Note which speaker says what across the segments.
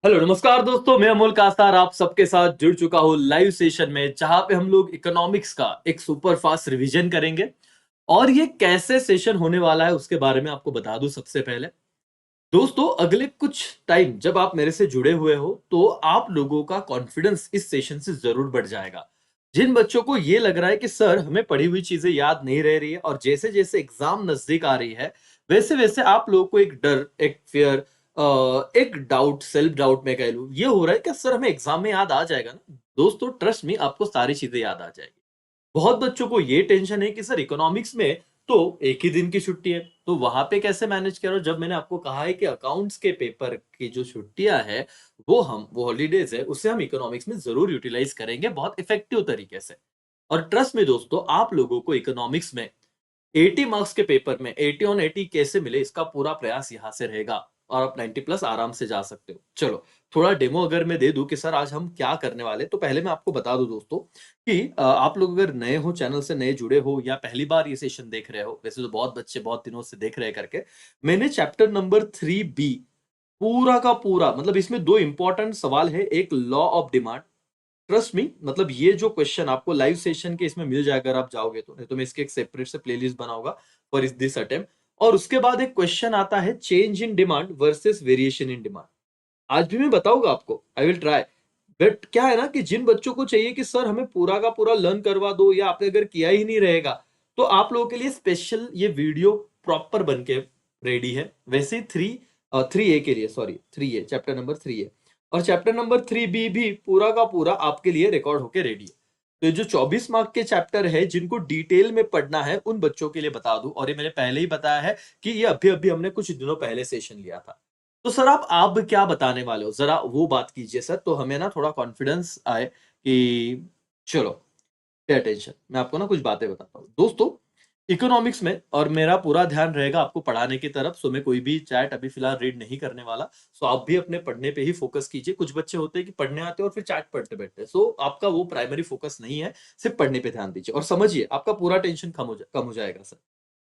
Speaker 1: Hello नमस्कार दोस्तों, मैं अमोल कासार आप सबके साथ जुड़ चुका हूँ लाइव सेशन में, जहां पे हम लोग इकोनॉमिक्स का एक सुपर फास्ट रिवीजन करेंगे। और ये कैसे सेशन होने वाला है उसके बारे में आपको बता दूं। सबसे पहले दोस्तों, अगले कुछ टाइम जब आप मेरे से जुड़े हुए हो तो आप लोगों का कॉन्फिडेंस इस सेशन से जरूर बढ़ जाएगा। जिन बच्चों को ये लग रहा है कि सर हमें पढ़ी हुई चीजें याद नहीं रह रही है और जैसे जैसे एग्जाम नजदीक आ रही है वैसे वैसे आप लोगों को एक डर, एक फियर, एक डाउट, सेल्फ डाउट में कह लूं, ये हो रहा है कि सर हमें एग्जाम में याद आ जाएगा ना। दोस्तों ट्रस्ट मी, आपको सारी चीजें याद आ जाएगी। बहुत बच्चों को ये टेंशन है कि सर इकोनॉमिक्स में तो एक ही दिन की छुट्टी है, तो वहां पे कैसे मैनेज करो। जब मैंने आपको कहा है कि अकाउंट्स के पेपर की जो छुट्टियां है वो हॉलीडेज है, उसे हम इकोनॉमिक्स में जरूर यूटिलाइज करेंगे बहुत इफेक्टिव तरीके से। और ट्रस्ट में दोस्तों, आप लोगों को इकोनॉमिक्स में 80 मार्क्स के पेपर में 80 ऑन 80 कैसे मिले, इसका पूरा प्रयास यहां से रहेगा और आप 90 प्लस आराम से जा सकते हो। चलो, थोड़ा डेमो अगर मैं दे दूं कि सर आज हम क्या करने वाले, तो पहले मैं आपको बता दूं दोस्तों कि आप लोग अगर नए हो, चैनल से नए जुड़े हो या पहली बार ये सेशन देख रहे हो, वैसे तो बहुत बच्चे बहुत दिनों से देख रहे हैं करके, मैंने चैप्टर नंबर 3B पूरा का पूरा, मतलब इसमें दो इंपॉर्टेंट सवाल है, एक law of demand. Trust me, मतलब ये जो क्वेश्चन आपको लाइव सेशन के इसमें मिल जाएगा अगर आप जाओगे तो, नहीं तो मैं इसके एक सेपरेट से प्लेलिस्ट बनाऊंगा फॉर इस दिस अटेम्प्ट। और उसके बाद एक क्वेश्चन आता है change in demand versus variation in demand. आज भी मैं बताऊंगा आपको, आई विल ट्राई। बट क्या है ना कि जिन बच्चों को चाहिए कि सर हमें पूरा का पूरा लर्न करवा दो, या आपने अगर किया ही नहीं रहेगा, तो आप लोगों के लिए स्पेशल ये वीडियो प्रॉपर बन के रेडी है। वैसे 3A के लिए, sorry 3A, chapter number 3A और चैप्टर नंबर 3B भी पूरा का पूरा आपके लिए रिकॉर्ड होके रेडी है। तो ये जो 24 मार्क के चैप्टर है, जिनको डिटेल में पढ़ना है उन बच्चों के लिए बता दूं, और ये मैंने पहले ही बताया है कि ये अभी अभी हमने कुछ दिनों पहले सेशन लिया था। तो सर आप क्या बताने वाले हो, जरा वो बात कीजिए सर, तो हमें ना थोड़ा कॉन्फिडेंस आए कि चलो, पे अटेंशन, मैं आपको ना कुछ बातें बताता हूँ दोस्तों। इकोनॉमिक्स में और मेरा पूरा ध्यान रहेगा आपको पढ़ाने की तरफ, सो मैं कोई भी चैट अभी फिलहाल रीड नहीं करने वाला। सो आप भी अपने पढ़ने पे ही फोकस कीजिए। कुछ बच्चे होते हैं कि पढ़ने आते हैं और फिर चैट पढ़ते बैठते हैं, सो आपका वो प्राइमरी फोकस नहीं है। सिर्फ पढ़ने पे ध्यान दीजिए और समझिए आपका पूरा टेंशन कम हो जाएगा सर।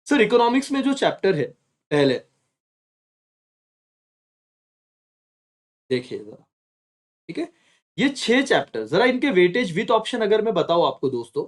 Speaker 1: सर इकोनॉमिक्स में जो चैप्टर है, पहले देखिए जरा, ठीक है। ये 6 चैप्टर, जरा इनके वेटेज विथ ऑप्शन अगर मैं बताऊं आपको दोस्तों,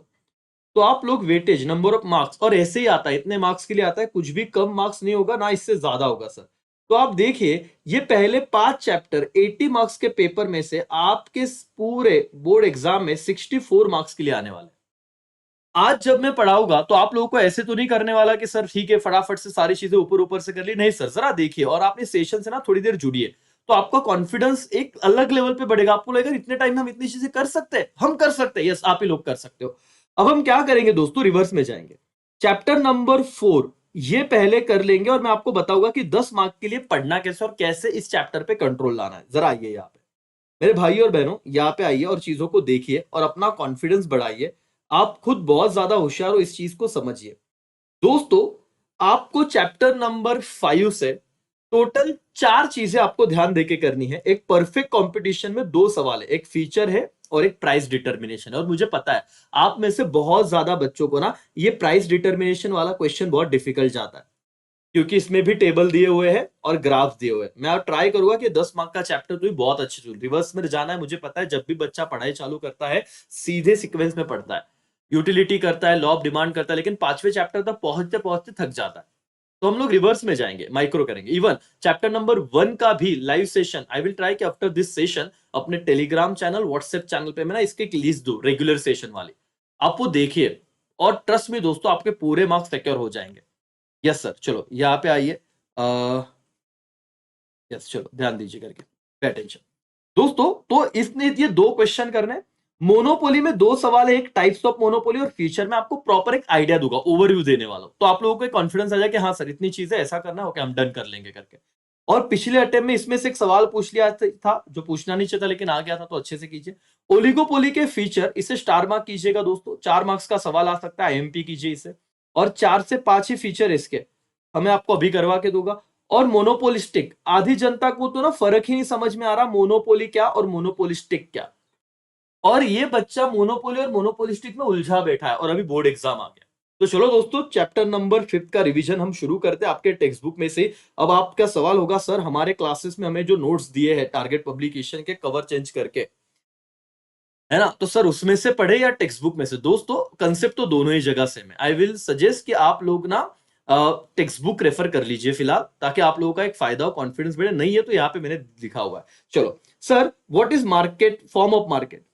Speaker 1: तो आप लोग वेटेज नंबर ऑफ मार्क्स, और ऐसे ही आता है, इतने मार्क्स के लिए आता है, कुछ भी कम मार्क्स नहीं होगा ना इससे ज्यादा होगा सर। तो आप देखिए, ये पहले 5 चैप्टर 80 मार्क्स के पेपर में से आपके पूरे बोर्ड एग्जाम में 64 मार्क्स के लिए आने वाले हैं। आज जब मैं पढ़ाऊंगा तो आप लोगों को ऐसे तो नहीं करने वाला कि सर ठीक है फटाफट से सारी चीजें ऊपर ऊपर से कर ली, नहीं सर, जरा देखिए और आपने सेशन से ना थोड़ी देर जुड़िए, तो आपका कॉन्फिडेंस एक अलग लेवल पे बढ़ेगा। आपको लगेगा इतने टाइम में हम इतनी चीजें कर सकते हैं, हम कर सकते हैं, यस आप ही लोग कर सकते हो। अब हम क्या करेंगे दोस्तों, रिवर्स में जाएंगे। चैप्टर नंबर 4 ये पहले कर लेंगे और मैं आपको बताऊंगा कि 10 मार्क के लिए पढ़ना कैसे और कैसे इस चैप्टर पे कंट्रोल लाना है। जरा आइए यहाँ पे मेरे भाई और बहनों, यहाँ पे आइए और चीजों को देखिए और अपना कॉन्फिडेंस बढ़ाइए। आप खुद बहुत ज्यादा होशियार हो, इस चीज को समझिए दोस्तों। आपको चैप्टर नंबर 5 से टोटल 4 चीजें आपको ध्यान देके करनी है। एक परफेक्ट कंपटीशन में 2 सवाल है, एक फीचर है और एक प्राइस डिटर्मिनेशन है। और मुझे पता है आप में से बहुत ज्यादा बच्चों को ना ये प्राइस डिटर्मिनेशन वाला क्वेश्चन बहुत डिफिकल्ट जाता है, क्योंकि इसमें भी टेबल दिए हुए हैं और ग्राफ दिए हुए हैं। मैं ट्राई करूंगा कि 10 मार्क का चैप्टर तो बहुत अच्छे से रिवर्स में जाना है। मुझे पता है जब भी बच्चा पढ़ाई चालू करता है सीधे सीक्वेंस में पढ़ता है, यूटिलिटी करता है, लॉ ऑफ डिमांड करता है, लेकिन 5वें चैप्टर तक पहुंचते पहुंचते थक जाता है। तो हम लोग रिवर्स में जाएंगे, माइक्रो करेंगे। इवन चैप्टर नंबर 1 का भी live session I will try कि आफ्टर दिस सेशन अपने टेलीग्राम चैनल, व्हाट्सएप चैनल पे मैं ना इसके एक लिस्ट दूं रेगुलर सेशन वाली, आप वो देखिए। और ट्रस्ट में दोस्तों, आपके पूरे मार्क्स सिक्योर हो जाएंगे। यस सर, चलो यहाँ पे आइए। यस चलो ध्यान दीजिए करके, पे अटेंशन दोस्तों। तो इसने ये 2 क्वेश्चन करने, मोनोपोली में 2 सवाल है, एक टाइप्स ऑफ मोनोपोली और फीचर में आपको प्रॉपर एक आइडिया दूंगा, ओवरव्यू देने वाला हूं, तो आप लोगों को कॉन्फिडेंस आ जाए कि हाँ सर इतनी चीजें ऐसा करना है, ओके हम डन कर लेंगे करके। और पिछले अटेम्प्ट में इसमें से एक सवाल पूछ लिया था जो पूछना नहीं चाहिए था लेकिन आ गया था, तो अच्छे से कीजिए। ओलिगोपोली के फीचर, इसे स्टार मार्क कीजिएगा दोस्तों, 4 मार्क्स का सवाल आ सकता है, आईएमपी कीजिए इसे। और 4 से 5 ही फीचर इसके हमें आपको अभी करवा के दूंगा। और मोनोपोलिस्टिक, आधी जनता को तो ना फर्क ही नहीं समझ में आ रहा मोनोपोली क्या और मोनोपोलिस्टिक क्या, और ये बच्चा मोनोपोली और मोनोपोलिस्टिक में उलझा बैठा है और अभी बोर्ड एग्जाम आ गया। तो चलो दोस्तों, चैप्टर नंबर 5 का रिवीजन हम शुरू करते हैं आपके टेक्स्ट बुक में से। अब आपका सवाल होगा, सर हमारे क्लासेस में हमें जो नोट्स दिए हैं टारगेट पब्लिकेशन के कवर चेंज करके, है ना, तो सर उसमें से पढ़े या टेक्स्ट बुक में से? दोस्तों कंसेप्ट तो दोनों ही जगह सेम है। आई विल सजेस्ट कि आप लोग ना टेक्स्ट बुक रेफर कर लीजिए फिलहाल, ताकि आप लोगों का एक फायदा हो, कॉन्फिडेंस बढ़े। नहीं है तो यहाँ पे मैंने लिखा हुआ है। चलो sir, what is market, form of market,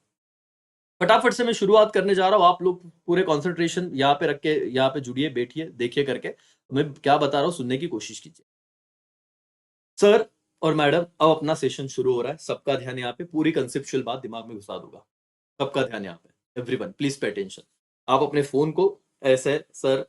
Speaker 1: फटाफट से मैं शुरुआत करने जा रहा हूं। आप लोग पूरे कंसंट्रेशन यहाँ पे रख के यहाँ पे जुड़िए, बैठिए, देखिए करके मैं क्या बता रहा हूँ सुनने की कोशिश कीजिए। सर और मैडम, अब अपना सेशन शुरू हो रहा है। सबका ध्यान यहाँ पे, पूरी कंसेप्चुअल बात दिमाग में घुसा दूंगा। सबका ध्यान यहाँ पे, एवरीवन प्लीज पे अटेंशन। आप अपने फोन को ऐसे सर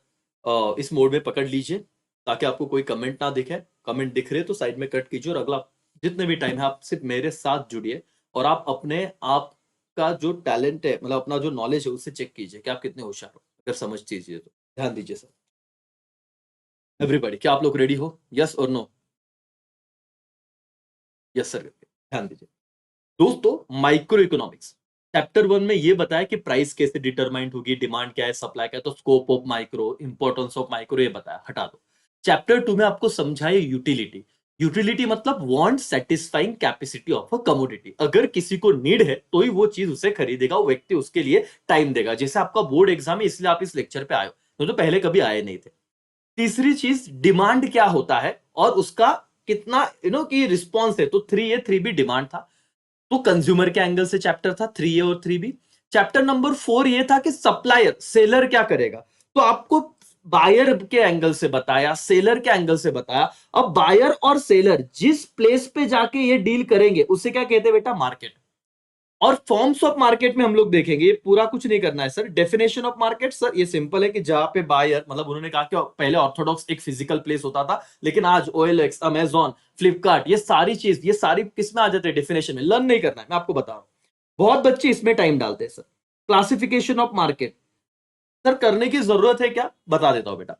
Speaker 1: इस मोड में पकड़ लीजिए, ताकि आपको कोई कमेंट ना दिखे। कमेंट दिख रहे तो साइड में कट कीजिए, और अगला जितने भी टाइम है आप सिर्फ मेरे साथ जुड़िए, और आप अपने आप का जो टैलेंट है, मतलब अपना जो नॉलेज है, उससे चेक कीजिए कि आप कितने होशियार हो। अगर समझ चीजिए तो ध्यान दीजिए सर। एवरीबॉडी, क्या आप लोग रेडी हो? यस और नो? यस सर, ध्यान दीजिए दोस्तों। माइक्रो इकोनॉमिक्स चैप्टर 1 में ये बताया कि प्राइस कैसे डिटरमाइंड होगी, डिमांड क्या है, सप्लाई क्या है, तो scope of micro, importance of micro, ये बताया, हटा दो। चैप्टर 2 में आपको समझाया यूटिलिटी। यूटिलिटी मतलब want satisfying capacity of a commodity. अगर किसी को नीड है तो ही वो चीज उसे खरीदेगा, वो व्यक्ति उसके लिए टाइम देगा। जैसे आपका बोर्ड एग्जाम है, इसलिए आप इस लेक्चर पे आए हो, तो पहले कभी आए नहीं थे। तीसरी चीज, डिमांड क्या होता है और उसका कितना की रिस्पॉन्स है। तो 3A 3B डिमांड था, तो कंज्यूमर के एंगल से चैप्टर था 3A और 3B। चैप्टर नंबर 4 ये था कि सप्लायर, सेलर क्या करेगा। तो आपको बायर के एंगल से बताया, सेलर के एंगल से बताया। अब बायर और सेलर जिस प्लेस पे जाके ये डील करेंगे उसे क्या कहते हैं बेटा? मार्केट। और फॉर्म्स ऑफ मार्केट में हम लोग देखेंगे, ये पूरा कुछ नहीं करना है sir. Definition of market sir ये सिंपल है कि जहां पे बायर, मतलब उन्होंने कहा कि पहले ऑर्थोडॉक्स एक फिजिकल प्लेस होता था, लेकिन आज OLX, अमेजॉन, फ्लिपकार्ट, ये सारी चीज, ये सारी किस में आ जाते हैं? डेफिनेशन में। लर्न नहीं करना है, मैं आपको बता रहा हूं। बहुत बच्चे इसमें टाइम डालते हैं sir. Classification of market sir करने की जरूरत है क्या? बता देता हूं बेटा।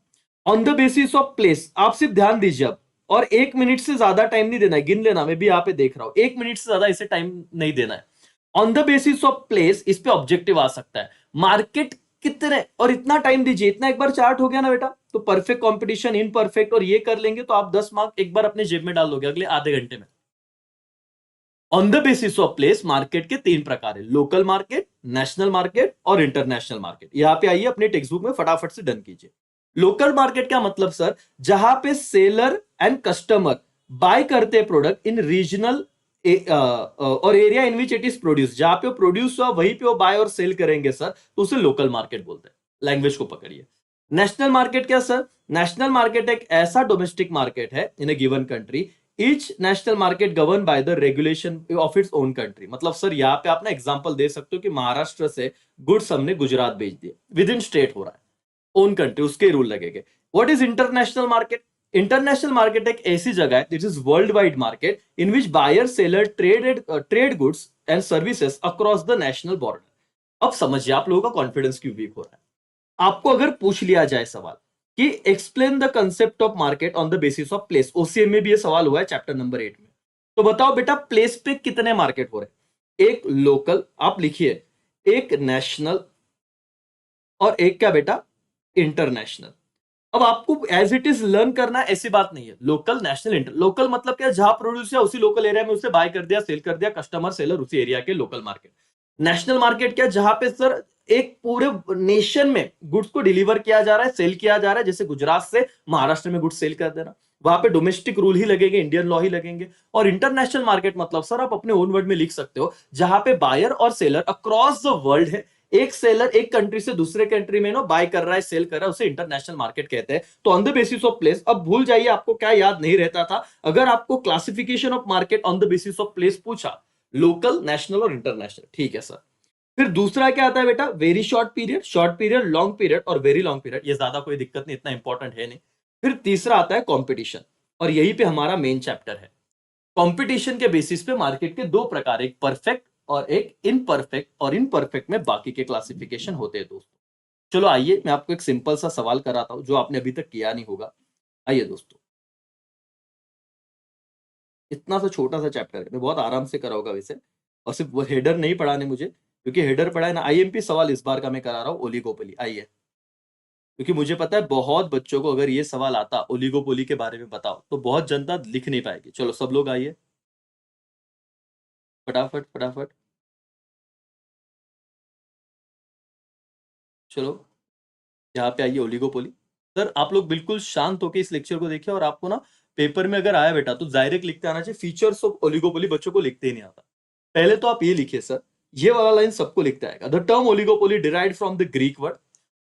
Speaker 1: On the basis of place, आप सिर्फ ध्यान दीजिए अब, और 1 मिनट से ज्यादा टाइम नहीं देना है। गिन लेना, मैं भी यहाँ पे देख रहा हूं, 1 मिनट से ज्यादा इसे टाइम नहीं देना है। On the basis of place, इस पे ऑब्जेक्टिव आ सकता है। मार्केट कितने, और इतना टाइम दीजिए, इतना एक बार चार्ट हो गया ना बेटा, तो परफेक्ट कंपटीशन, इनपरफेक्ट, और ये कर लेंगे तो आप 10 मार्क एक बार अपने जेब में डाल दोगे अगले आधे घंटे में। On the basis of place, market के 3 प्रकार है: लोकल मार्केट, नेशनल मार्केट और इंटरनेशनल मार्केट। यहां पे आइए, अपने टेक्स्ट बुक में फटाफट से डन कीजिए। लोकल मार्केट क्या मतलब सर? जहां पे सेलर एंड कस्टमर बाय करते हैं प्रोडक्ट इन रीजनल और area in which it is produce. जहां पे वो प्रोड्यूस हुआ वहीं पे वो बाय और सेल करेंगे सर, तो उसे लोकल मार्केट बोलते हैं। लैंग्वेज को पकड़िए। नेशनल मार्केट क्या सर? नेशनल मार्केट एक ऐसा डोमेस्टिक मार्केट है in a given country. Each national market govern by the regulation of its own country. मतलब सर यहाँ पे आप ना एग्जांपल दे सकते हो कि महाराष्ट्र से गुड्स हमने गुजरात भेज दिए, विद इन स्टेट हो रहा है, ओन कंट्री, उसके रूल लगेंगे। What is international market? International market एक ऐसी जगह है, this is world wide market in which buyer seller trade goods and services across the national border. अब समझिए आप लोगों का कॉन्फिडेंस क्यों वीक हो रहा है। आपको अगर पूछ लिया जाए सवाल कि explain the concept of market on the basis of place, OCM में भी ये सवाल हुआ है चैप्टर नंबर 8 में, तो बताओ बेटा प्लेस पे कितने मार्केट हो रहे हैं? एक लोकल, आप लिखिए, एक नेशनल, और एक क्या बेटा? इंटरनेशनल। अब आपको एज इट इज लर्न करना है, ऐसी बात नहीं है। Local, national, inter. लोकल मतलब क्या? जहां प्रोड्यूस है उसी लोकल एरिया में उसे बाय कर दिया, सेल कर दिया, कस्टमर सेलर उसी एरिया के, लोकल मार्केट। नेशनल मार्केट क्या? जहां पे सर एक पूरे नेशन में गुड्स को डिलीवर किया जा रहा है, सेल किया जा रहा है। जैसे गुजरात से महाराष्ट्र में गुड्स सेल कर देना, वहां पे डोमेस्टिक रूल ही लगेंगे, इंडियन लॉ ही लगेंगे। और इंटरनेशनल मार्केट मतलब सर आप अपने ओन वर्ड में लिख सकते हो, जहां पे बायर और सेलर अक्रॉस द वर्ल्ड है। एक सेलर एक कंट्री से दूसरे कंट्री में बाय कर रहा है, सेल कर रहा है, उसे इंटरनेशनल मार्केट कहते हैं। तो on the basis of place, अब भूल जाइए आपको क्या याद नहीं रहता था। अगर आपको classification of market on the basis of place पूछा, लोकल, नेशनल और इंटरनेशनल, ठीक है सर। फिर दूसरा क्या आता है बेटा? Very short period, long period और वेरी लॉन्ग पीरियड। ये ज्यादा कोई दिक्कत नहीं, इतना इंपॉर्टेंट है नहीं। फिर तीसरा आता है कंपटीशन, और यही पे हमारा मेन चैप्टर है। कंपटीशन के बेसिस पे मार्केट के 2 प्रकार, एक परफेक्ट और एक इनपरफेक्ट, और इनपरफेक्ट में बाकी के क्लासिफिकेशन होते हैं दोस्तों। चलो आइए, मैं आपको एक सिंपल सा सवाल कराता हूं जो आपने अभी तक किया नहीं होगा। आइए दोस्तों, इतना सा छोटा सा चैप्टर है, मैं बहुत आराम से कराऊंगा वैसे, और सिर्फ वो हेडर नहीं पढ़ाने मुझे, क्योंकि हेडर पढ़ा है ना। IMP सवाल इस बार का मैं करा रहा हूं, ओलिगोपोली। आइए, क्योंकि मुझे पता है बहुत बच्चों को अगर ये सवाल आता ओलिगोपोली के बारे में बताओ तो बहुत जनता लिख नहीं पाएगी। चलो सब लोग आइए फटाफट फटाफट। चलो यहाँ पे आइए ओलिगोपोली। सर आप लोग बिल्कुल शांत होकर इस लेक्चर को देखिए, और आपको ना पेपर में अगर आया बेटा तो डायरेक्ट लिखते आना चाहिए। फीचर्स ऑफ ओलिगोपोली बच्चों को लिखते ही नहीं आता। पहले तो आप ये लिखिए सर, ये वाला लाइन सबको लिखता है। The term oligopoly derived from the Greek word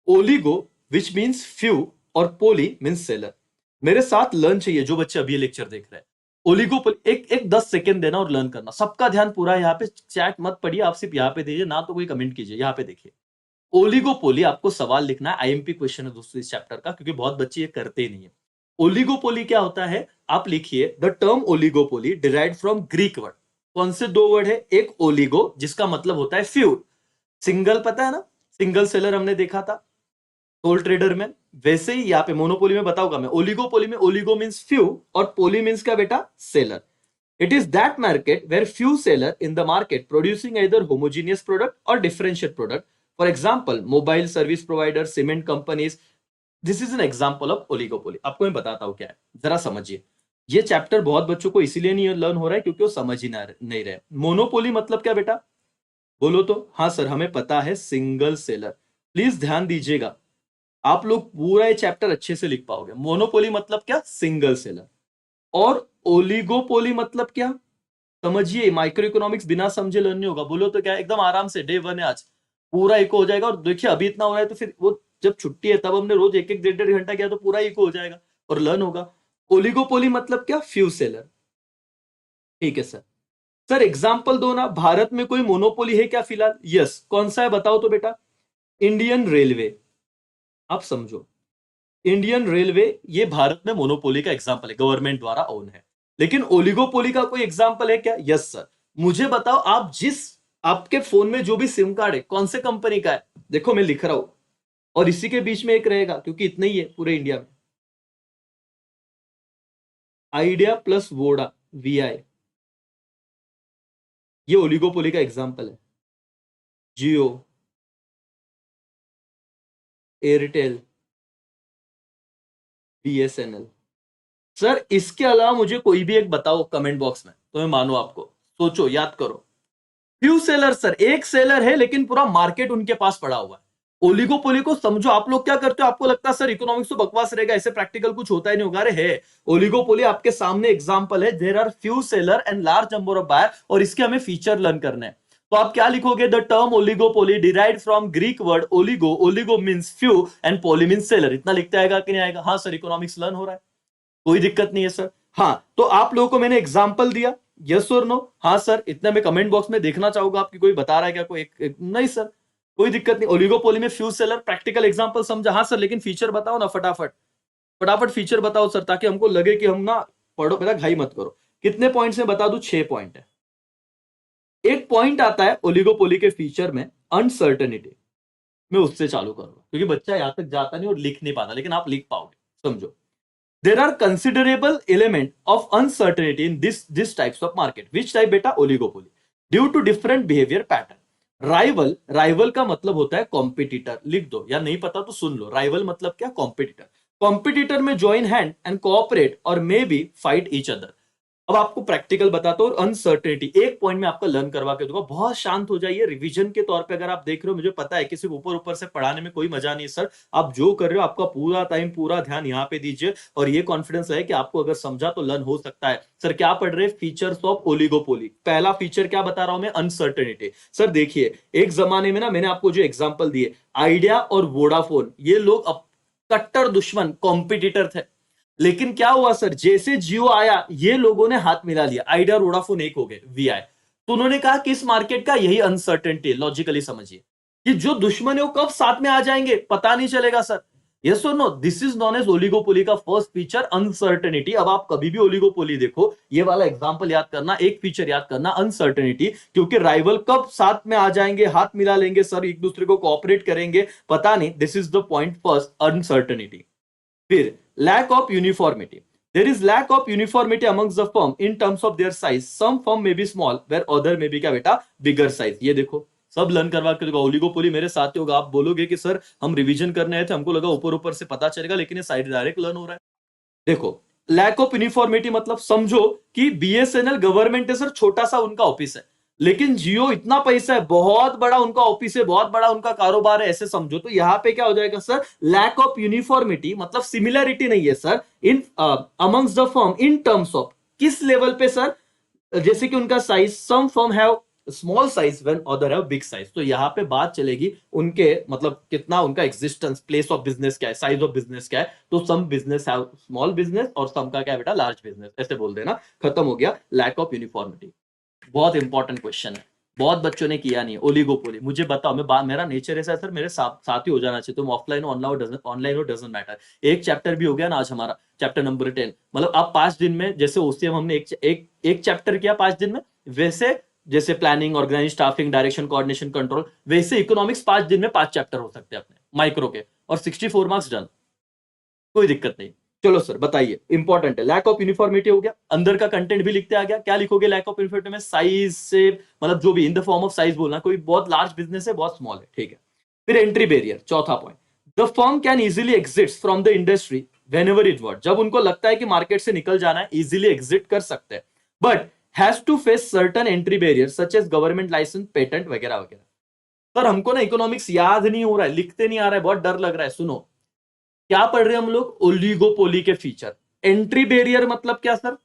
Speaker 1: oligo which means few और पोली मीन्स सेलर। मेरे साथ लर्न चाहिए जो बच्चे अभी ये लेक्चर देख रहे हैं। ओलिगोपोली एक एक 10 सेकंड देना और लर्न करना। सबका ध्यान पूरा यहाँ पे, चैट मत पढ़िए, आप सिर्फ यहाँ पे दीजिए ना, तो कोई कमेंट कीजिए। यहाँ पे देखिए ओलिगोपोली, आपको सवाल लिखना है, आईएमपी क्वेश्चन है दोस्तों इस चैप्टर का, क्योंकि बहुत बच्चे ये करते ही नहीं है। ओलिगोपोली क्या होता है, आप लिखिए the term oligopoly derived from Greek word. कौन से दो वर्ड है, एक ओलिगो जिसका मतलब होता है फ्यू, सिंगल पता है ना, सिंगल सेलर हमने देखा था सोल ट्रेडर में। वैसे ही यहाँ पे मोनोपोली में बताऊंगा मैं। ओलिगोपोली में ओलिगो मींस फ्यू और पोली मींस क्या बेटा, seller. It is that market where few seller in the market producing either homogeneous product और differentiate product. For example mobile service provider, cement companies. This is an example of oligopoly. आपको मैं बताता हूं क्या है, जरा समझिए। ये चैप्टर बहुत बच्चों को इसीलिए नहीं लर्न हो रहा है क्योंकि वो समझ ही नहीं रहे। मोनोपोली मतलब क्या बेटा, बोलो तो। हाँ सर हमें पता है, सिंगल सेलर। प्लीज ध्यान दीजिएगा, आप लोग पूरा ये चैप्टर अच्छे से लिख पाओगे। मोनोपोली मतलब क्या, सिंगल सेलर। और ओलिगोपोली मतलब क्या, समझिए। माइक्रो इकोनॉमिक्स बिना समझे लर्न नहीं होगा। बोलो तो क्या, एकदम आराम से, डे 1 है आज, पूरा इको हो जाएगा। और देखिए अभी इतना हो रहा है तो फिर वो जब छुट्टी है तब हमने रोज एक एक डेढ़ डेढ़ घंटा किया तो पूरा इको हो जाएगा और लर्न होगा। ओलिगोपोली मतलब क्या, फ्यू सेलर। ठीक है सर। सर एग्जाम्पल दो ना, भारत में कोई मोनोपोली है क्या फिलहाल? यस, कौन सा है बताओ तो बेटा। Indian railway. आप समझो, इंडियन रेलवे ये भारत में मोनोपोली का एग्जाम्पल है, गवर्नमेंट द्वारा ओन है। लेकिन ओलिगोपोली का कोई एग्जाम्पल है क्या? Yes sir. मुझे बताओ, आप जिस, आपके फोन में जो भी सिम कार्ड है कौन से कंपनी का है? देखो मैं लिख रहा हूं, और इसी के बीच में एक रहेगा क्योंकि इतने ही है पूरे इंडिया में। आइडिया प्लस वोडा, वीआई, ये ओलिगोपोली का एग्जाम्पल है। जियो, एयरटेल, बीएसएनएल। सर इसके अलावा मुझे कोई भी एक बताओ कमेंट बॉक्स में, तो मैं मानो आपको। सोचो, याद करो। फ्यू सेलर सर, एक सेलर है लेकिन पूरा मार्केट उनके पास पड़ा हुआ है। ओलिगोपोली को समझो। आप लोग क्या करते हो, आपको लगता है सर इकोनॉमिक्स तो बकवास रहेगा, ऐसे प्रैक्टिकल कुछ होता ही नहीं होगा। अरे है, ओलिगोपोली आपके सामने एग्जांपल है। There are few seller and large number of buyer, और इसके हमें फीचर लर्न करने हैं। तो आप क्या लिखोगे, the term oligopoly derived from Greek word oligo, oligo means few and poly means seller. इतना लिखते आएगा कि नहीं आएगा? हाँ सर इकोनॉमिक्स लर्न हो रहा है, कोई दिक्कत नहीं है सर। हाँ तो आप लोगों को मैंने एग्जाम्पल दिया, यस और नो? हाँ सर। इतना मैं कमेंट बॉक्स में देखना चाहूंगा आपकी कोई बता रहा है क्या, कोई नहीं सर, कोई दिक्कत नहीं। ओलिगोपोली में फ्यूज सेलर, प्रैक्टिकल एग्जांपल समझा। हाँ सर, लेकिन फीचर बताओ ना फटाफट, फटाफट फीचर बताओ सर, ताकि हमको लगे कि हम ना पढ़ो, पहला घाई मत करो। कितने पॉइंट्स में बता दूं? 6 पॉइंट है। एक पॉइंट आता है ओलिगोपोली के फीचर में, अनसर्टेनिटी। मैं उससे चालू करूंगा क्योंकि बच्चा यहां तक जाता नहीं और लिख नहीं पाता, लेकिन आप लिख पाओगे, समझो। There are considerable element of uncertainty in this types of market. Which type बेटा? Oligopoly. Due to different behavior pattern. Rival, rival का मतलब होता है कॉम्पिटिटर। लिख दो, या नहीं पता तो सुन लो। राइवल मतलब क्या? कॉम्पिटिटर। कॉम्पिटिटर में ज्वाइन हैंड एंड कोऑपरेट और may be fight each other. अब आपको प्रैक्टिकल बताता हूं। अनसर्टेनिटी एक पॉइंट में आपका लर्न करवा के दूंगा, बहुत शांत हो जाइए। रिवीजन के तौर पे अगर आप देख रहे हो, मुझे पता है कि सिर्फ ऊपर ऊपर से पढ़ाने में कोई मजा नहीं है सर। आप जो कर रहे हो आपका पूरा टाइम, पूरा ध्यान यहाँ पे दीजिए, और ये कॉन्फिडेंस है कि आपको अगर समझा तो लर्न हो सकता है। सर क्या पढ़ रहे हैं? Features of oligopoly. पहला फीचर क्या बता रहा हूं मैं? अनसर्टेनिटी। सर देखिए, एक जमाने में ना, मैंने आपको जो एग्जाम्पल दिए, आइडिया और वोडाफोन, ये लोग कट्टर दुश्मन कॉम्पिटिटर थे। लेकिन क्या हुआ सर, जैसे जियो आया ये लोगों ने हाथ मिला लिया, आइडिया और वोडाफोन एक हो गए, वीआई। तो उन्होंने कहा कि इस मार्केट का यही अनसर्टेनिटी। लॉजिकली समझिए कि जो दुश्मन है वो कब साथ में आ जाएंगे पता नहीं चलेगा सर। यस और no? This is known as oligopoly का फर्स्ट फीचर, अनसर्टेनिटी। अब आप कभी भी ओलिगोपोली देखो, ये वाला एग्जांपल याद करना, एक फीचर याद करना, अनसर्टेनिटी। क्योंकि राइवल कब साथ में आ जाएंगे, हाथ मिला लेंगे सर, एक दूसरे को कोऑपरेट करेंगे, पता नहीं। This is the point first, uncertainty. फिर lack of uniformity. There is lack of uniformity amongst the firm in terms of their size. Some firm may be small, where other may be क्या बेटा? Bigger size. ये देखो, सब learn करवा के देगा। Oligopoly मेरे साथ ही होगा। आप बोलोगे कि सर हम रिवीजन करने आए थे, हमको लगा ऊपर ऊपर से पता चलेगा, लेकिन ये साइड डायरेक्ट लर्न हो रहा है। देखो, लैक ऑफ यूनिफॉर्मिटी मतलब समझो कि बीएसएनएल गवर्नमेंट है सर, छोटा सा उनका ऑफिस है, लेकिन जियो इतना पैसा है, बहुत बड़ा उनका ऑफिस है, बहुत बड़ा उनका कारोबार है, ऐसे समझो। तो यहां पे क्या हो जाएगा सर, लैक ऑफ यूनिफॉर्मिटी मतलब सिमिलरिटी नहीं है sir in amongst the firm in terms of, किस लेवल पे सर, जैसे कि उनका size, some firm have small size when other have big size. तो यहाँ पे बात चलेगी उनके मतलब कितना उनका एग्जिस्टेंस, प्लेस ऑफ बिजनेस क्या है, साइज ऑफ बिजनेस क्या है। तो some business have small business और सम का क्या है बेटा, लार्ज बिजनेस, ऐसे बोल देना, खत्म हो गया लैक ऑफ यूनिफॉर्मिटी। बहुत इंपॉर्टेंट क्वेश्चन है, बहुत बच्चों ने किया नहीं। ओलिगोपोली, मुझे बताओ, मेरा नेचर ऐसा है सर, मेरे साथ ही हो जाना चाहिए, तुम ऑफलाइन ऑनलाइन हो डजंट मैटर। एक चैप्टर भी हो गया ना आज हमारा, चैप्टर नंबर 10, मतलब आप 5 दिन में, जैसे ओसीएम हमने एक चैप्टर किया 5 दिन में, वैसे जैसे planning, organise, staffing, direction, coordination, control, वैसे इकोनॉमिक्स 5 दिन में 5 चैप्टर हो सकते हैं अपने माइक्रो के, और 64 मार्क्स डन, कोई दिक्कत नहीं। चलो सर बताइए, इंपॉर्टेंट है, लैक ऑफ यूनिफॉर्मिटी हो गया, अंदर का कंटेंट भी लिखते आ गया। क्या लिखोगे लैक ऑफ यूनिफॉर्मिटी में, साइज से मतलब जो भी इन द फॉर्म ऑफ साइज बोलना, कोई बहुत लार्ज बिजनेस है, बहुत स्मॉल है, ठीक है। फिर एंट्री बैरियर, चौथा point, the firm can easily exit from the industry when ever it won't, जब उनको लगता है कि मार्केट से निकल जाना है, इजिली एग्जिट कर सकते हैं, but has to face certain entry barrier such as government licence, patent वगैरह वगैरह। सर हमको ना इकोनॉमिक्स याद नहीं हो रहा है, लिखते नहीं आ रहा है, बहुत डर लग रहा है। सुनो, क्या पढ़ रहे हैं हम लोग, ओलिगोपोली के फीचर। एंट्री बैरियर मतलब क्या सर,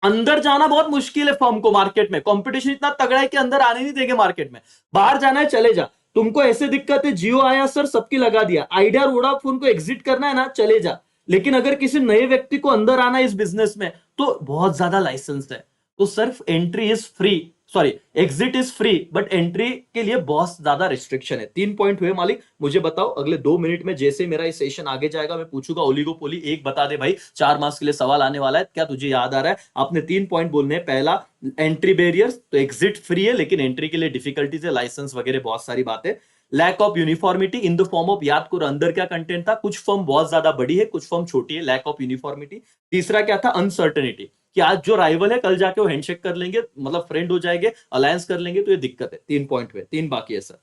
Speaker 1: अंदर जाना बहुत मुश्किल है फर्म को, मार्केट में कंपटीशन इतना तगड़ा है कि अंदर आने नहीं देंगे मार्केट में, बाहर जाना है चले जा। तुमको ऐसे दिक्कत है, जियो आया सर सबकी लगा दिया, आइडिया और वोडाफोन को एग्जिट करना है ना, चले जा। लेकिन अगर किसी नए व्यक्ति को अंदर आना है इस बिजनेस में, तो बहुत ज्यादा लाइसेंस है, तो सिर्फ entry is free, sorry exit is free, but entry के लिए बहुत ज्यादा रिस्ट्रिक्शन है। 3 पॉइंट हुए मालिक, मुझे बताओ अगले 2 मिनट में जैसे मेरा ये सेशन आगे जाएगा, मैं पूछूंगा ओलिगोपोली एक बता दे भाई, 4 मार्क्स के लिए सवाल आने वाला है, क्या तुझे याद आ रहा है। आपने 3 पॉइंट बोलने हैं, पहला एंट्री बैरियर्स, तो एग्जिट फ्री है लेकिन एंट्री के लिए डिफिकल्टीज है, लाइसेंस वगैरह बहुत सारी बातें। Lack of uniformity in the form of, याद करो अंदर क्या कंटेंट था, कुछ फर्म बहुत ज्यादा बड़ी है, कुछ फर्म छोटी है, लैक ऑफ यूनिफॉर्मिटी। तीसरा क्या था, अनसर्टेनिटी, कि आज जो राइवल है कल जाके वो हैंडशेक कर लेंगे, मतलब फ्रेंड हो जाएंगे, अलायंस कर लेंगे, तो ये दिक्कत है। 3 पॉइंट हुए, 3 बाकी है सर।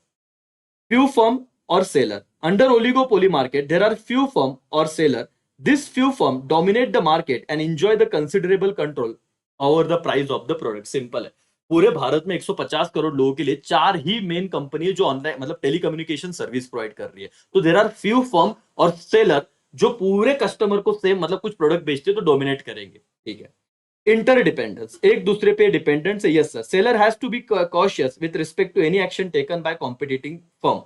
Speaker 1: फ्यू फर्म और seller, under oligopoly market there are few firm और seller, this few firm dominate the market and enjoy the considerable control over the price of the product. Simple है, पूरे भारत में 150 करोड़ लोगों के लिए 4 ही मेन कंपनी है जो ऑनलाइन मतलब टेलीकम्युनिकेशन सर्विस प्रोवाइड कर रही है। तो देयर आर फ्यू फर्म और सेलर जो पूरे कस्टमर को सेम मतलब कुछ प्रोडक्ट बेचते हैं तो डोमिनेट करेंगे, ठीक है। इंटरडिपेंडेंस, एक दूसरे पे डिपेंडेंट है, yes sir. Seller has to be cautious with respect to any action taken by competiting firm.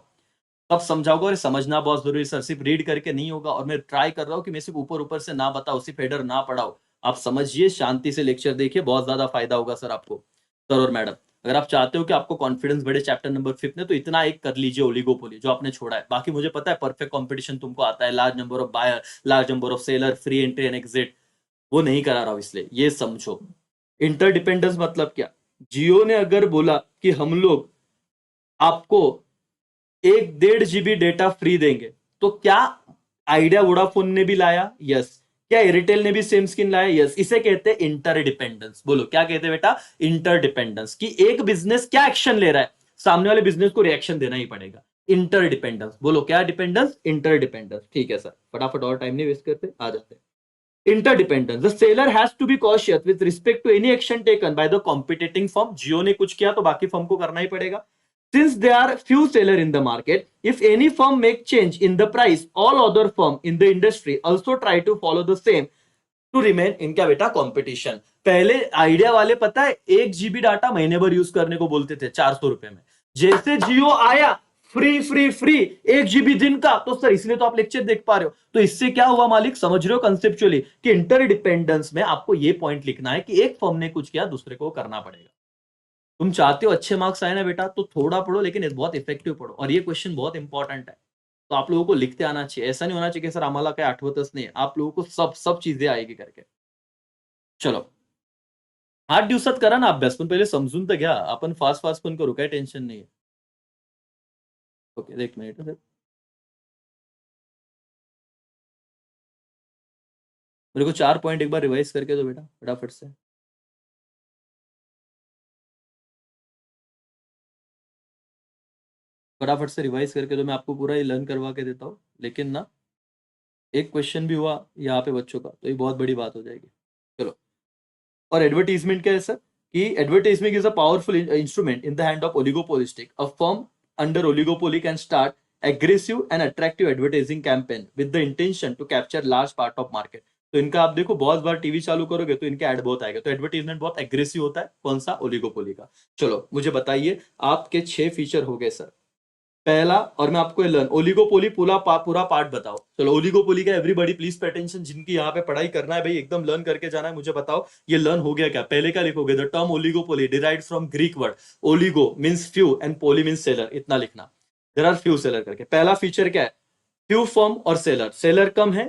Speaker 1: अब समझाओगे, और समझना बहुत जरूरी है सर, सिर्फ रीड करके नहीं होगा, और मैं ट्राई कर रहा हूँ कि मैं सिर्फ ऊपर ऊपर से ना बताऊं, सिर्फ हेडर ना पढ़ाओ। आप समझिए, शांति से लेक्चर देखिए, बहुत ज्यादा फायदा होगा सर आपको, सर और मैडम। अगर आप चाहते हो कि आपको कॉन्फिडेंस बढ़े चैप्टर नंबर 5 में, तो इतना एक कर लीजिए ओलिगोपोली जो आपने छोड़ा है। बाकी मुझे पता है परफेक्ट कंपटीशन तुमको आता है, large number of buyer, large number of seller, free entry and exit, वो नहीं करा रहा हूं, इसलिए ये समझो। इंटरडिपेंडेंस मतलब क्या, जियो ने अगर बोला कि हम लोग आपको 1.5 GB डेटा फ्री देंगे, तो क्या आइडिया वोडाफोन ने भी लाया, यस। क्या एयरटेल ने भी सेम स्किन लाया, यस। इसे कहते हैं इंटरडिपेंडेंस। बोलो क्या कहते हैं बेटा, इंटरडिपेंडेंस, कि एक बिजनेस क्या एक्शन ले रहा है, सामने वाले बिजनेस को रिएक्शन देना ही पड़ेगा। इंटरडिपेंडेंस, बोलो क्या डिपेंडेंस, इंटरडिपेंडेंस, ठीक है सर। फटाफट और टाइम नहीं वेस्ट करते, आ जाते हैं। Interdependence. The seller has to be cautious with respect to any action taken by the competing firm. जियो ने कुछ किया तो बाकी फर्म को करना ही पड़ेगा. Since there are few seller in the market, if any firm make change in the price, all other firm in the industry also try to follow the same to remain in क्या बेटा competition. पहले idea वाले पता है 1 GB data महीने भर use करने को बोलते थे 400 रुपए में, जैसे जियो आया फ्री फ्री फ्री 1 GB दिन का, तो सर इसलिए तो आप लेक्चर देख पा रहे हो। तो इससे क्या हुआ मालिक, समझ रहे हो कंसेप्चुअली, कि इंटरडिपेंडेंस में आपको ये पॉइंट लिखना है कि एक फर्म ने कुछ किया दूसरे को करना पड़ेगा। तुम चाहते हो अच्छे मार्क्स आए ना बेटा, तो थोड़ा पढ़ो लेकिन बहुत इफेक्टिव पढ़ो, और ये क्वेश्चन बहुत इंपॉर्टेंट है। तो आप लोगों को लिखते आना चाहिए, ऐसा नहीं होना चाहिए कि सर आम्हाला काय आठवतच नाही, आप लोगों को सब सब चीजें आएगी करके। चलो 8 दिवसात करा ना अभ्यास, पण पहिले समजून तर घ्या, आपण फास्ट फास्ट पण करू, काही टेन्शन नाही। ओके, एक मिनिट, मेरे को 4 पॉइंट एक बार रिवाइज करके दो बेटा फटाफट से। फटाफट से रिवाइज करके तो मैं आपको पूरा ये लर्न करवा के देता हूँ, लेकिन ना एक क्वेश्चन भी हुआ यहाँ पे बच्चों का तो ये बहुत बड़ी बात हो जाएगी। चलो, और एडवर्टीजमेंट क्या है सर कि advertisement is a powerful instrument in the hand of oligopolistic. A firm under oligopoly can start aggressive and attractive advertising campaign with the intention to capture large part of market। तो इनका आप देखो बहुत बार TV चालू करोगे तो इनके add बहुत आएगा, तो एडवर्टाइजमेंट बहुत एग्रेसिव होता है। कौन सा? ओलिगोपोली का। चलो मुझे बताइए, आपके 6 फीचर हो गए सर। पहला, और मैं आपको लर्न ओलिगोपोली पूरा पार्ट बताओ। चलो ओलिगोपोली का एवरीबॉडी प्लीज पे अटेंशन, जिनकी यहाँ पे पढ़ाई करना है भाई एकदम लर्न करके जाना है, मुझे बताओ ये लर्न हो गया क्या? पहले क्या लिखोगे? The term oligopoly derived from Greek word oligo means few and poly means seller, इतना लिखना। देयर आर फ्यू सेलर करके। पहला फीचर क्या है? फ्यू फर्म और सेलर, सेलर कम है,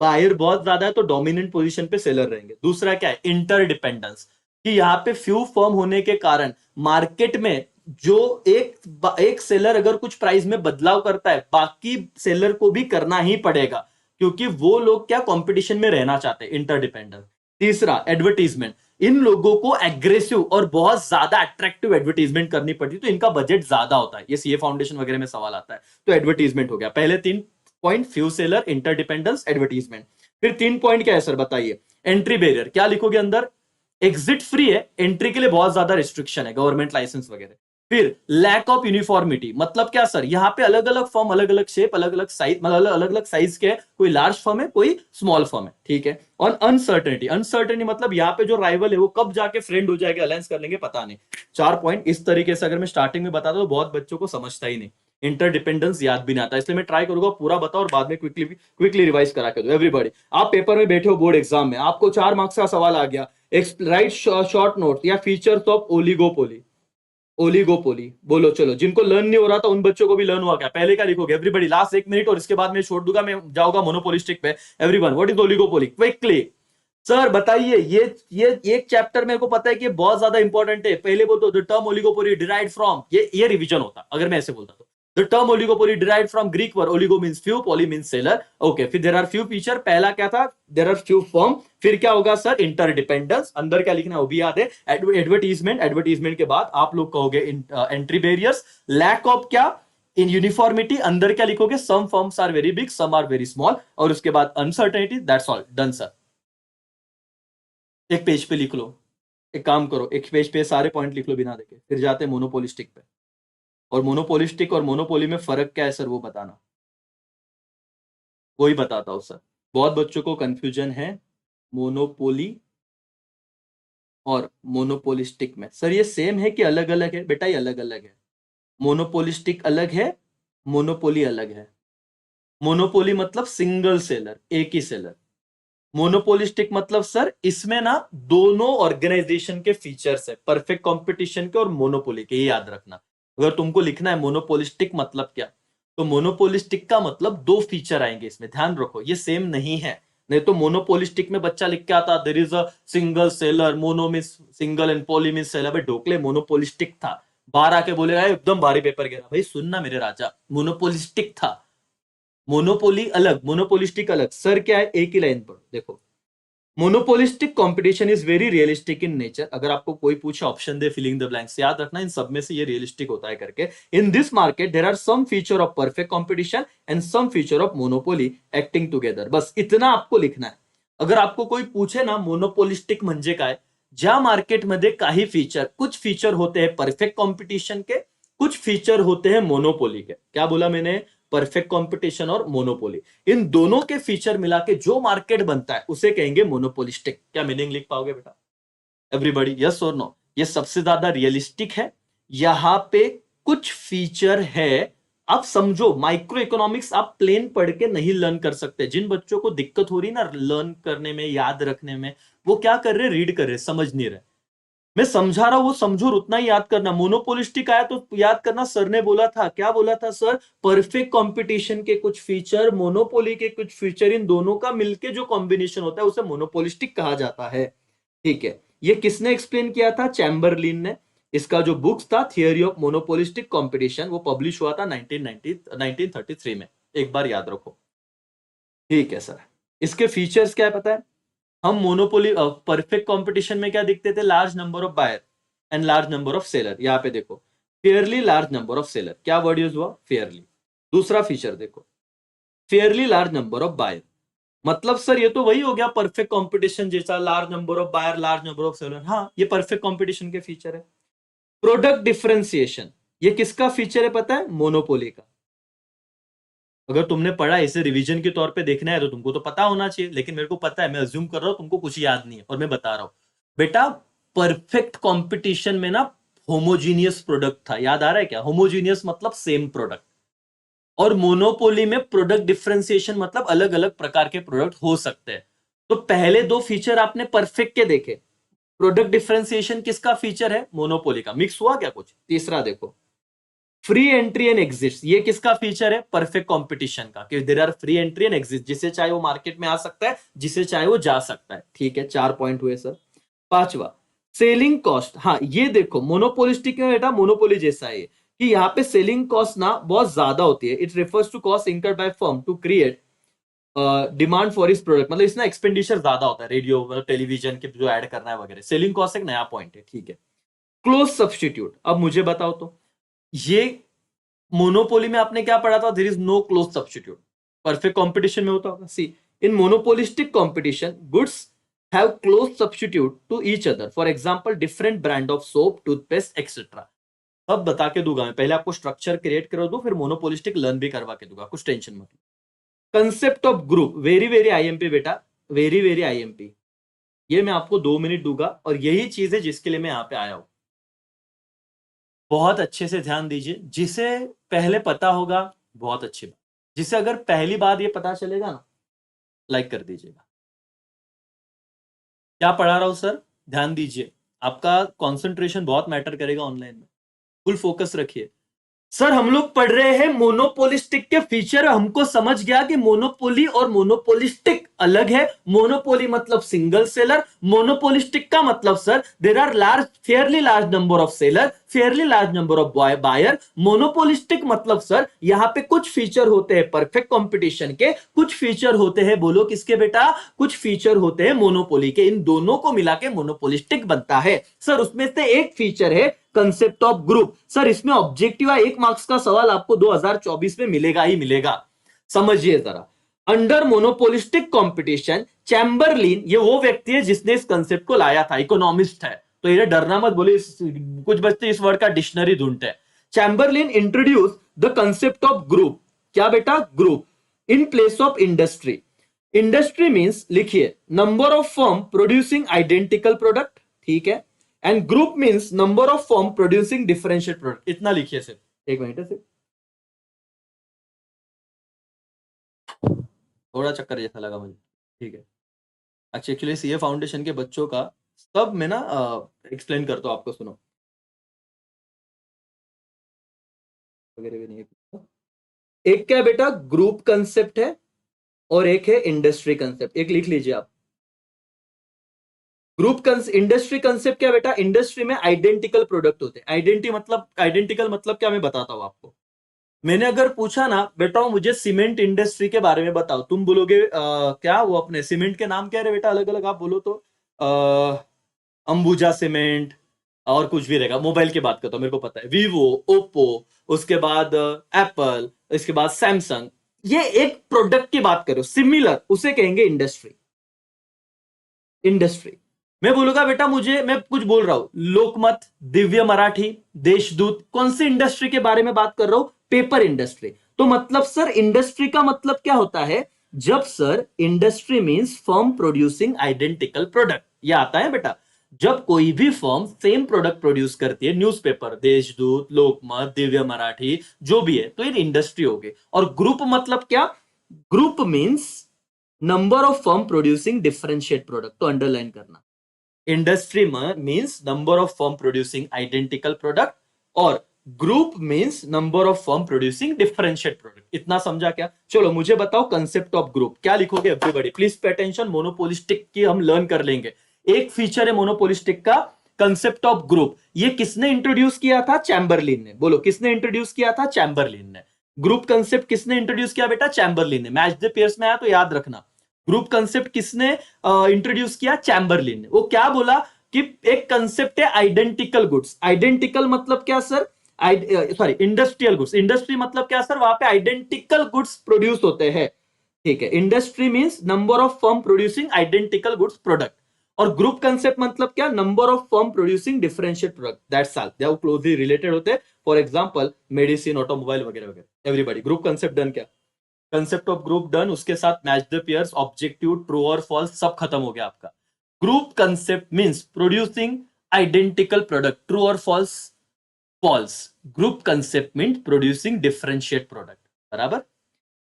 Speaker 1: बायर बहुत ज्यादा है, तो डोमिनेंट पोजीशन पे सेलर रहेंगे। दूसरा क्या है? इंटरडिपेंडेंस, कि यहाँ पे फ्यू फर्म होने के कारण मार्केट में जो एक सेलर अगर कुछ प्राइस में बदलाव करता है, बाकी सेलर को भी करना ही पड़ेगा, क्योंकि वो लोग क्या कंपटीशन में रहना चाहते हैं, इंटरडिपेंडेंस। तीसरा एडवर्टीजमेंट, इन लोगों को एग्रेसिव और बहुत ज्यादा अट्रैक्टिव एडवर्टीजमेंट करनी पड़ती है, तो इनका बजट ज्यादा होता है, ये सीए फाउंडेशन वगैरह में सवाल आता है। तो एडवर्टीजमेंट हो गया पहले 3 point, few seller, interdependence, advertisement. फिर 3 पॉइंट क्या है सर बताइए? एंट्री बैरियर, क्या लिखोगे अंदर? एग्जिट फ्री है, एंट्री के लिए बहुत ज्यादा रिस्ट्रिक्शन है, गवर्नमेंट लाइसेंस वगैरह। फिर लैक ऑफ यूनिफॉर्मिटी, मतलब क्या सर? यहाँ पे अलग अलग फॉर्म, अलग अलग शेप, अलग अलग साइज, मतलब अलग अलग साइज के, कोई लार्ज फॉर्म है, कोई स्मॉल फॉर्म है, ठीक है। और अनसर्टेनिटी, अनसर्टेनिटी मतलब यहाँ पे जो राइवल है वो कब जाके फ्रेंड हो जाएगा, अलायंस कर लेंगे, पता नहीं। 4 पॉइंट इस तरीके से अगर मैं स्टार्टिंग में बताता तो बहुत बच्चों को समझता ही नहीं, इंटरडिपेंडेंस याद भी नहीं आता, इसलिए मैं ट्राई करूंगा पूरा बताओ और बाद में क्विकली रिवाइज करा के दो। एवरीबॉडी, आप पेपर में बैठे हो बोर्ड एग्जाम में, आपको 4 मार्क्स का सवाल आ गया, राइट शॉर्ट नोट या फीचर्स ऑफ ओलिगोपोली। ओलिगोपोली बोलो, चलो जिनको लर्न नहीं हो रहा था उन बच्चों को भी लर्न हुआ क्या? पहले क्या लिखोगे? एवरीबॉडी, लास्ट 1 मिनट और इसके बाद मैं छोड़ दूंगा, मैं जाऊंगा मोनोपोलिस्टिक पे। Everyone, what is oligopoly? Quickly sir बताइए। ये एक चैप्टर मेरे को पता है कि बहुत ज्यादा इंपॉर्टेंट है। पहले बोल दो, the term oligopoly derived from, ये रिवीजन होता अगर मैं ऐसे बोलता तो। The term oligopoly derived from Greek word oligo means few, poly means seller. Okay, फिर देयर आर फ्यू फीचर, पहला क्या था? There are few firm. फिर क्या होगा सर? इंटरडिपेंडेंस, अंदर क्या लिखना है वो भी याद है। एडवर्टीजमेंट, एडवर्टीजमेंट के बाद आप लोग कहोगे एंट्री बैरियर्स। लैक ऑफ क्या? इन यूनिफॉर्मिटी, अंदर क्या लिखोगे? Some firms are very big, some are very small, और उसके बाद uncertainty. That's all, done sir. एक पेज पे लिख लो, एक काम करो, एक पेज पे सारे पॉइंट लिख लो बिना देखे, फिर जाते हैं मोनोपोलिस्टिक पे। और मोनोपोलिस्टिक और मोनोपोली में फर्क क्या है सर वो बताना, वही बताता हूं सर। बहुत बच्चों को कंफ्यूजन है मोनोपोली और मोनोपोलिस्टिक में। सर ये सेम है कि अलग अलग है? बेटा ये अलग अलग है। मोनोपोलिस्टिक अलग है, मोनोपोली अलग है। मोनोपोली मतलब सिंगल सेलर, एक ही सेलर। मोनोपोलिस्टिक मतलब सर इसमें ना दोनों ऑर्गेनाइजेशन के फीचर्स है, परफेक्ट कंपटीशन के और मोनोपोली के, ये याद रखना। अगर तुमको लिखना है मोनोपोलिस्टिक मतलब क्या, तो मोनोपोलिस्टिक का मतलब 2 फीचर आएंगे इसमें, ध्यान रखो ये सेम नहीं है। नहीं तो मोनोपोलिस्टिक में बच्चा लिख के आता there is a single seller, mono means single and poly means seller. भाई ढोकले, मोनोपोलिस्टिक था, बाहर आके बोलेगा एकदम भारी पेपर गिरा। भाई सुनना मेरे राजा, मोनोपोलिस्टिक था। मोनोपोली अलग, मोनोपोलिस्टिक अलग। सर क्या है? एक ही लाइन पर देखो, monopolistic competition is very realistic in nature. अगर आपको कोई पूछे ऑप्शन दे फिलिंग द ब्लैंक्स, याद रखना इन सब में से ये रियलिस्टिक होता है करके। In this market there are some feature of perfect competition and some feature of monopoly acting together, बस इतना आपको लिखना है। अगर आपको कोई पूछे ना मोनोपोलिस्टिक म्हणजे काय, ज्या मार्केटमध्ये काही फीचर, कुछ फीचर होते हैं परफेक्ट कॉम्पिटिशन के, कुछ फीचर होते हैं मोनोपोली के। क्या बोला मैंने? परफेक्ट कंपटीशन और मोनोपोली, इन दोनों के फीचर मिला के जो मार्केट बनता है उसे कहेंगे मोनोपोलिस्टिक। क्या मीनिंग लिख पाओगे बेटा? एवरीबॉडी यस और नो? ये सबसे ज्यादा रियलिस्टिक है। यहां पे कुछ फीचर है, आप समझो माइक्रो इकोनॉमिक्स आप प्लेन पढ़ के नहीं लर्न कर सकते। जिन बच्चों को दिक्कत हो रही ना लर्न करने में, याद रखने में, वो क्या कर रहे? रीड कर रहे, समझ नहीं रहे। मैं समझा रहा हूं वो समझो और उतना ही याद करना। मोनोपोलिस्टिक आया तो याद करना, सर ने बोला था, क्या बोला था सर? परफेक्ट कंपटीशन के कुछ फीचर, मोनोपोली के कुछ फीचर, इन दोनों का मिलके जो कॉम्बिनेशन होता है उसे मोनोपोलिस्टिक कहा जाता है। ठीक है, ये किसने एक्सप्लेन किया था? चैम्बरलिन ने। इसका जो बुक्स था थियोरी ऑफ मोनोपोलिस्टिक कंपटीशन, वो पब्लिश हुआ था 1933 में, एक बार याद रखो। ठीक है सर, इसके फीचर्स क्या है पता है? हम मोनोपोली परफेक्ट कंपटीशन में क्या दिखते थे? Large number of buyer and large number of seller. यहाँ पे देखो, fairly large number of seller, क्या वर्ड यूज हुआ? फेयरली। दूसरा फीचर देखो, fairly large number of buyer, मतलब सर ये तो वही हो गया परफेक्ट कंपटीशन जैसा, large number of buyer, large number of seller. हाँ, ये परफेक्ट कंपटीशन के फीचर है। प्रोडक्ट डिफरेंशिएशन, ये किसका फीचर है पता है? मोनोपोली का। अगर तुमने पढ़ा, इसे रिवीजन के तौर पे देखना है तो तुमको तो पता होना चाहिए, लेकिन मेरे को पता है, मैं अज्यूम कर रहा हूं तुमको कुछ याद नहीं है और मैं बता रहा हूं। बेटा, परफेक्ट कंपटीशन में ना होमोजीनियस प्रोडक्ट था, याद आ रहा है क्या? होमोजीनियस मतलब सेम प्रोडक्ट, और मोनोपोली में प्रोडक्ट डिफरेंशिएशन मतलब अलग अलग प्रकार के प्रोडक्ट हो सकते हैं। तो पहले दो फीचर आपने परफेक्ट के देखे, प्रोडक्ट डिफरेंशिएशन किसका फीचर है? मोनोपोली का। मिक्स हुआ क्या कुछ? तीसरा देखो, फ्री एंट्री एंड एग्जिट, ये किसका फीचर है? परफेक्ट कंपटीशन का, कि there are free entry and exit, जिसे चाहे वो मार्केट में आ सकता है, जिसे चाहे वो जा सकता है। ठीक है, 4 पॉइंट हुए सर। पांचवा, सेलिंग कॉस्ट। हाँ, ये देखो मोनोपोलिस्टिक में बेटा मोनोपोली जैसा है कि यहाँ पे सेलिंग कॉस्ट ना बहुत ज्यादा होती है। It refers to cost incurred by firm to create demand for is product, मतलब इसमें एक्सपेंडिचर ज्यादा होता है, रेडियो मतलब टेलीविजन के जो ऐड करना है वगैरह। सेलिंग कॉस्ट एक नया पॉइंट है। ठीक है, क्लोज सब्सटीट्यूट, अब मुझे बताओ तो, ये मोनोपोली में आपने क्या पढ़ा था? There is no close substitute. Perfect competition में होता होगा। See, in monopolistic competition goods have close substitute to each other, for example different brand of soap, toothpaste etcetera. अब बता के दूंगा मैं, पहले आपको स्ट्रक्चर क्रिएट करो दो, फिर मोनोपोलिस्टिक लर्न भी करवा के दूंगा, कुछ टेंशन मत लो। Concept of group, very very IMP बेटा, वेरी वेरी आईएमपी। ये मैं आपको 2 मिनट दूंगा और यही चीज है जिसके लिए मैं यहाँ पे आया हूं। बहुत अच्छे से ध्यान दीजिए, जिसे पहले पता होगा बहुत अच्छी बात, जिसे अगर पहली बार ये पता चलेगा ना, लाइक कर दीजिएगा। क्या पढ़ा रहा हूं सर? ध्यान दीजिए, आपका कंसंट्रेशन बहुत मैटर करेगा ऑनलाइन में, फुल फोकस रखिए। सर हम लोग पढ़ रहे हैं मोनोपोलिस्टिक के फीचर, हमको समझ गया कि मोनोपोली और मोनोपोलिस्टिक अलग है। मोनोपोली मतलब सिंगल सेलर, मोनोपोलिस्टिक का मतलब sir there are large, fairly large number of seller, fairly large number of buyer. Monopolistic मतलब सर यहाँ पे कुछ फीचर होते हैं परफेक्ट कंपटीशन के, कुछ फीचर होते हैं, बोलो किसके बेटा? कुछ फीचर होते हैं मोनोपोली के, इन दोनों को मिला के मोनोपोलिस्टिक बनता है। सर उसमें से एक फीचर है कंसेप्ट ऑफ ग्रुप। सर इसमें ऑब्जेक्टिव 1 मार्क्स का सवाल आपको 2024 में मिलेगा ही मिलेगा, समझिए जरा। अंडर मोनोपोलिस्टिक कंपटीशन, चैम्बरलिन, ये वो व्यक्ति है जिसने इस कंसेप्ट को लाया था, इकोनॉमिस्ट है, तो ये डरना मत, बोले कुछ बच्चे इस वर्ड का डिक्शनरी ढूंढते हैं। Chamberlin introduce the concept of group, क्या बेटा? Group in place of industry. Industry means, लिखिए, number of firm producing identical product, ठीक है, and group means number of firm producing differentiate product. इतना लिखिए सिर्फ, एक मिनट से, थोड़ा चक्कर जैसा लगा मुझे। ठीक है, अच्छा एक्चुअली सीए फाउंडेशन के बच्चों का सब मैं ना एक्सप्लेन करता हूँ आपको, सुनो। वगैरह भी नहीं है। एक क्या बेटा ग्रुप कंसेप्ट है और एक है इंडस्ट्री कंसेप्ट, एक लिख लीजिए आप। ग्रुप इंडस्ट्री कंसेप्ट क्या बेटा? इंडस्ट्री में आइडेंटिकल प्रोडक्ट होते हैं। आइडेंटिकल मतलब क्या, मैं बताता हूं आपको। मैंने अगर पूछा ना बेटा मुझे सीमेंट इंडस्ट्री के बारे में बताओ, तुम बोलोगे क्या वो अपने सीमेंट के नाम क्या है बेटा? अलग अलग आप बोलो तो, अंबुजा सीमेंट, और कुछ भी रहेगा। मोबाइल की बात करता हूं, मेरे को पता है, वीवो, ओप्पो, उसके बाद एप्पल, इसके बाद सैमसंग। ये एक प्रोडक्ट की बात करो सिमिलर, उसे कहेंगे इंडस्ट्री। इंडस्ट्री मैं बोलूंगा बेटा, मुझे, मैं कुछ बोल रहा हूं, लोकमत, दिव्य मराठी, देशदूत, कौन सी इंडस्ट्री के बारे में बात कर रहा हूं? Paper industry. तो मतलब सर इंडस्ट्री का मतलब क्या होता है? जब sir industry means firm producing identical product, ये आता है बेटा। जब कोई भी फर्म सेम प्रोडक्ट प्रोड्यूस करती है, न्यूज़पेपर, देशदूत, लोकमत, दिव्य मराठी, जो भी है, तो ये इंडस्ट्री हो गई। और ग्रुप मतलब क्या? Group means number of firm producing differentiate product, तो अंडरलाइन करना। Industry means number of firm producing identical product, और group means number of firm producing differentiate product. इतना समझा क्या? चलो मुझे बताओ कंसेप्ट ऑफ ग्रुप क्या लिखोगे everybody, please pay attention. Monopolistic की हम लर्न कर लेंगे। एक फीचर है मोनोपोलिस्टिक का, कंसेप्ट ऑफ ग्रुप। ये किसने इंट्रोड्यूस किया था? चैम्बरलिन ने। बोलो किसने इंट्रोड्यूस किया था? चैम्बरलिन ने। ग्रुप कंसेप्ट किसने इंट्रोड्यूस किया बेटा? चैम्बरलिन ने। मैच द पेयर्स में आया तो याद रखना। ग्रुप कंसेप्ट किसने इंट्रोड्यूस किया? चैम्बरलिन ने। वो क्या बोला कि एक कंसेप्ट है आइडेंटिकल गुड्स। आइडेंटिकल मतलब क्या sir? Sorry industrial goods, industry मतलब क्या सर, वहां पे आइडेंटिकल गुड्स प्रोड्यूस होते हैं, ठीक है। Industry means number of firm producing identical goods product, और ग्रुप कंसेप्ट मतलब क्या, number of firm producing differentiate product, that's all, they are closely related होते हैं। फॉर एग्जांपल मेडिसिन, ऑटोमोबाइल वगैरह वगैरह, एवरीबॉडी। ग्रुप कंसेप्ट डन क्या, concept of group done, उसके साथ match the pairs, objective, true और फॉल्स, सब खत्म हो गया आपका। Group concept means producing identical product, true और false, false. Group concept means producing differentiate product, बराबर।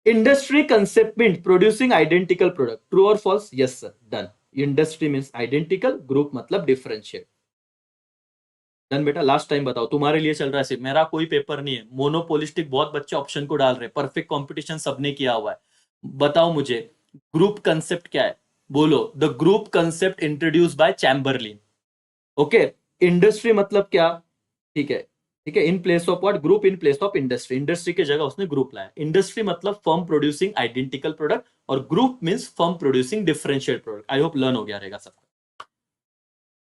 Speaker 1: Industry concept means producing identical product, true और false, yes sir, done. Industry means identical, group मतलब differentiate, done बेटा। Last time बताओ, तुम्हारे लिए चल रहा है सिर्फ, मेरा कोई पेपर नहीं है। मोनोपोलिस्टिक बहुत बच्चे ऑप्शन को डाल रहे हैं, परफेक्ट कंपटीशन सबने किया हुआ है। बताओ मुझे ग्रुप कंसेप्ट क्या है, बोलो। The group concept introduce by Chamberlain, okay. Industry मतलब क्या, ठीक है, ठीक है। इन place of what, group in place of industry, industry की जगह उसने ग्रुप लाया। इंडस्ट्री मतलब फर्म प्रोड्यूसिंग आइडेंटिकल प्रोडक्ट, और group means firm producing differentiate product. I hope learn हो गया रहेगा सबका।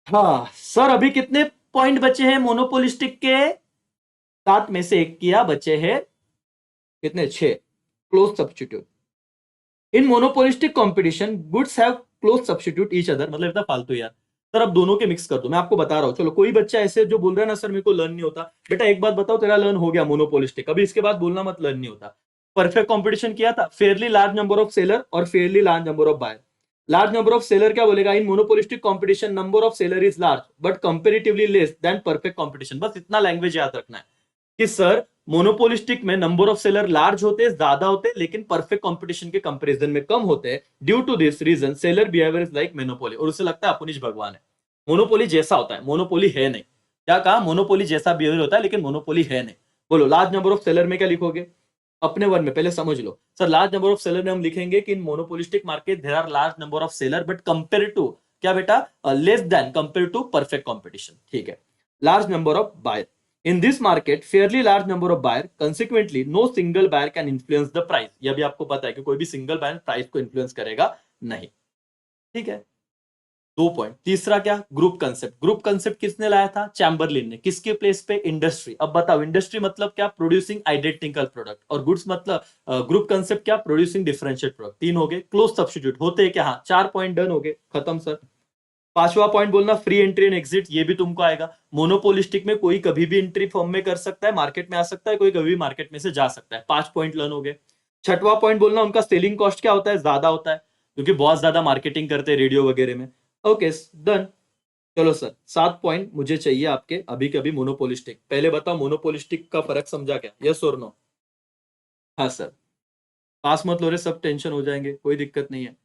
Speaker 1: हाँ सर, अभी कितने पॉइंट बचे हैं मोनोपोलिस्टिक के, 7 में से 1 किया, बचे हैं कितने, 6। Close substitute in monopolistic competition, goods have close substitute each other, मतलब इतना फालतू यार। सर अब दोनों के मिक्स कर दो, मैं आपको बता रहा हूं। चलो, कोई बच्चा ऐसे जो बोल रहा है ना सर मेरे को लर्न नहीं होता, बेटा एक बात बताओ, तेरा लर्न हो गया मोनोपोलिस्टिक, अभी इसके बाद बोलना मत लर्न नहीं होता। परफेक्ट कंपटीशन किया था, fairly large number of seller और fairly large number of buyer. Large number of seller क्या बोलेगा, in monopolistic competition number of seller is large but comparatively less than perfect competition. बस इतना language याद रखना है कि सर मोनोपोलिस्टिक में नंबर ऑफ सेलर लार्ज होते हैं, ज्यादा होते हैं, लेकिन परफेक्ट कंपटीशन के कंपैरिजन में कम होते हैं। Due to this reason seller behaviour is like monopoly, और उसे लगता है अपन ही भगवान है। मोनोपोली जैसा होता है, मोनोपोली है नहीं। क्या कहा, मोनोपोली जैसा बिहेवियर होता है लेकिन मोनोपोली है नहीं। बोलो लार्ज नंबर ऑफ सेलर में क्या लिखोगे, अपने वन में पहले समझ लो। Sir large number of seller में हम लिखेंगे कि in monopolistic market there are large number of seller but compare to, क्या बेटा, less than compare to perfect competition, ठीक है। Large number of buyer, in this market fairly large number of buyer, consequently no single buyer can influence the price। यह भी आपको पता है कि कोई भी सिंगल बायर प्राइस को इन्फ्लुएंस करेगा नहीं, ठीक है। 2 पॉइंट। तीसरा क्या, ग्रुप कंसेप्ट। ग्रुप कंसेप्ट किसने लाया था, चैम्बरलिन ने। किसके प्लेस पे, इंडस्ट्री। अब बताओ इंडस्ट्री मतलब क्या, प्रोड्यूसिंग आइडेंटिकल प्रोडक्ट, और गुड्स मतलब ग्रुप कंसेप्ट क्या, प्रोड्यूसिंग डिफरेंशिएट प्रोडक्ट। 3 हो गए। क्लोज सब्स्टिट्यूट होते हैं क्या, हाँ। 4 पॉइंट डन हो गए, खत्म सर। 5वां पॉइंट बोलना, फ्री एंट्री एंड एग्जिट, ये भी तुमको आएगा। मोनोपोलिस्टिक में कोई कभी भी एंट्री फॉर्म में कर सकता है, मार्केट में आ सकता है, कोई कभी भी मार्केट में से जा सकता है। 5 पॉइंट लर्न हो गए। 6वां पॉइंट बोलना, उनका सेलिंग कॉस्ट क्या होता है, ज्यादा होता है, क्योंकि बहुत ज्यादा मार्केटिंग करते हैं रेडियो वगैरह में। Okay done. चलो सर 7 पॉइंट मुझे चाहिए आपके अभी के अभी मोनोपोलिस्टिक। पहले बताओ मोनोपोलिस्टिक का फर्क समझा क्या, यस और नो। हाँ सर, पास मत लो रे, सब टेंशन हो जाएंगे, कोई दिक्कत नहीं है,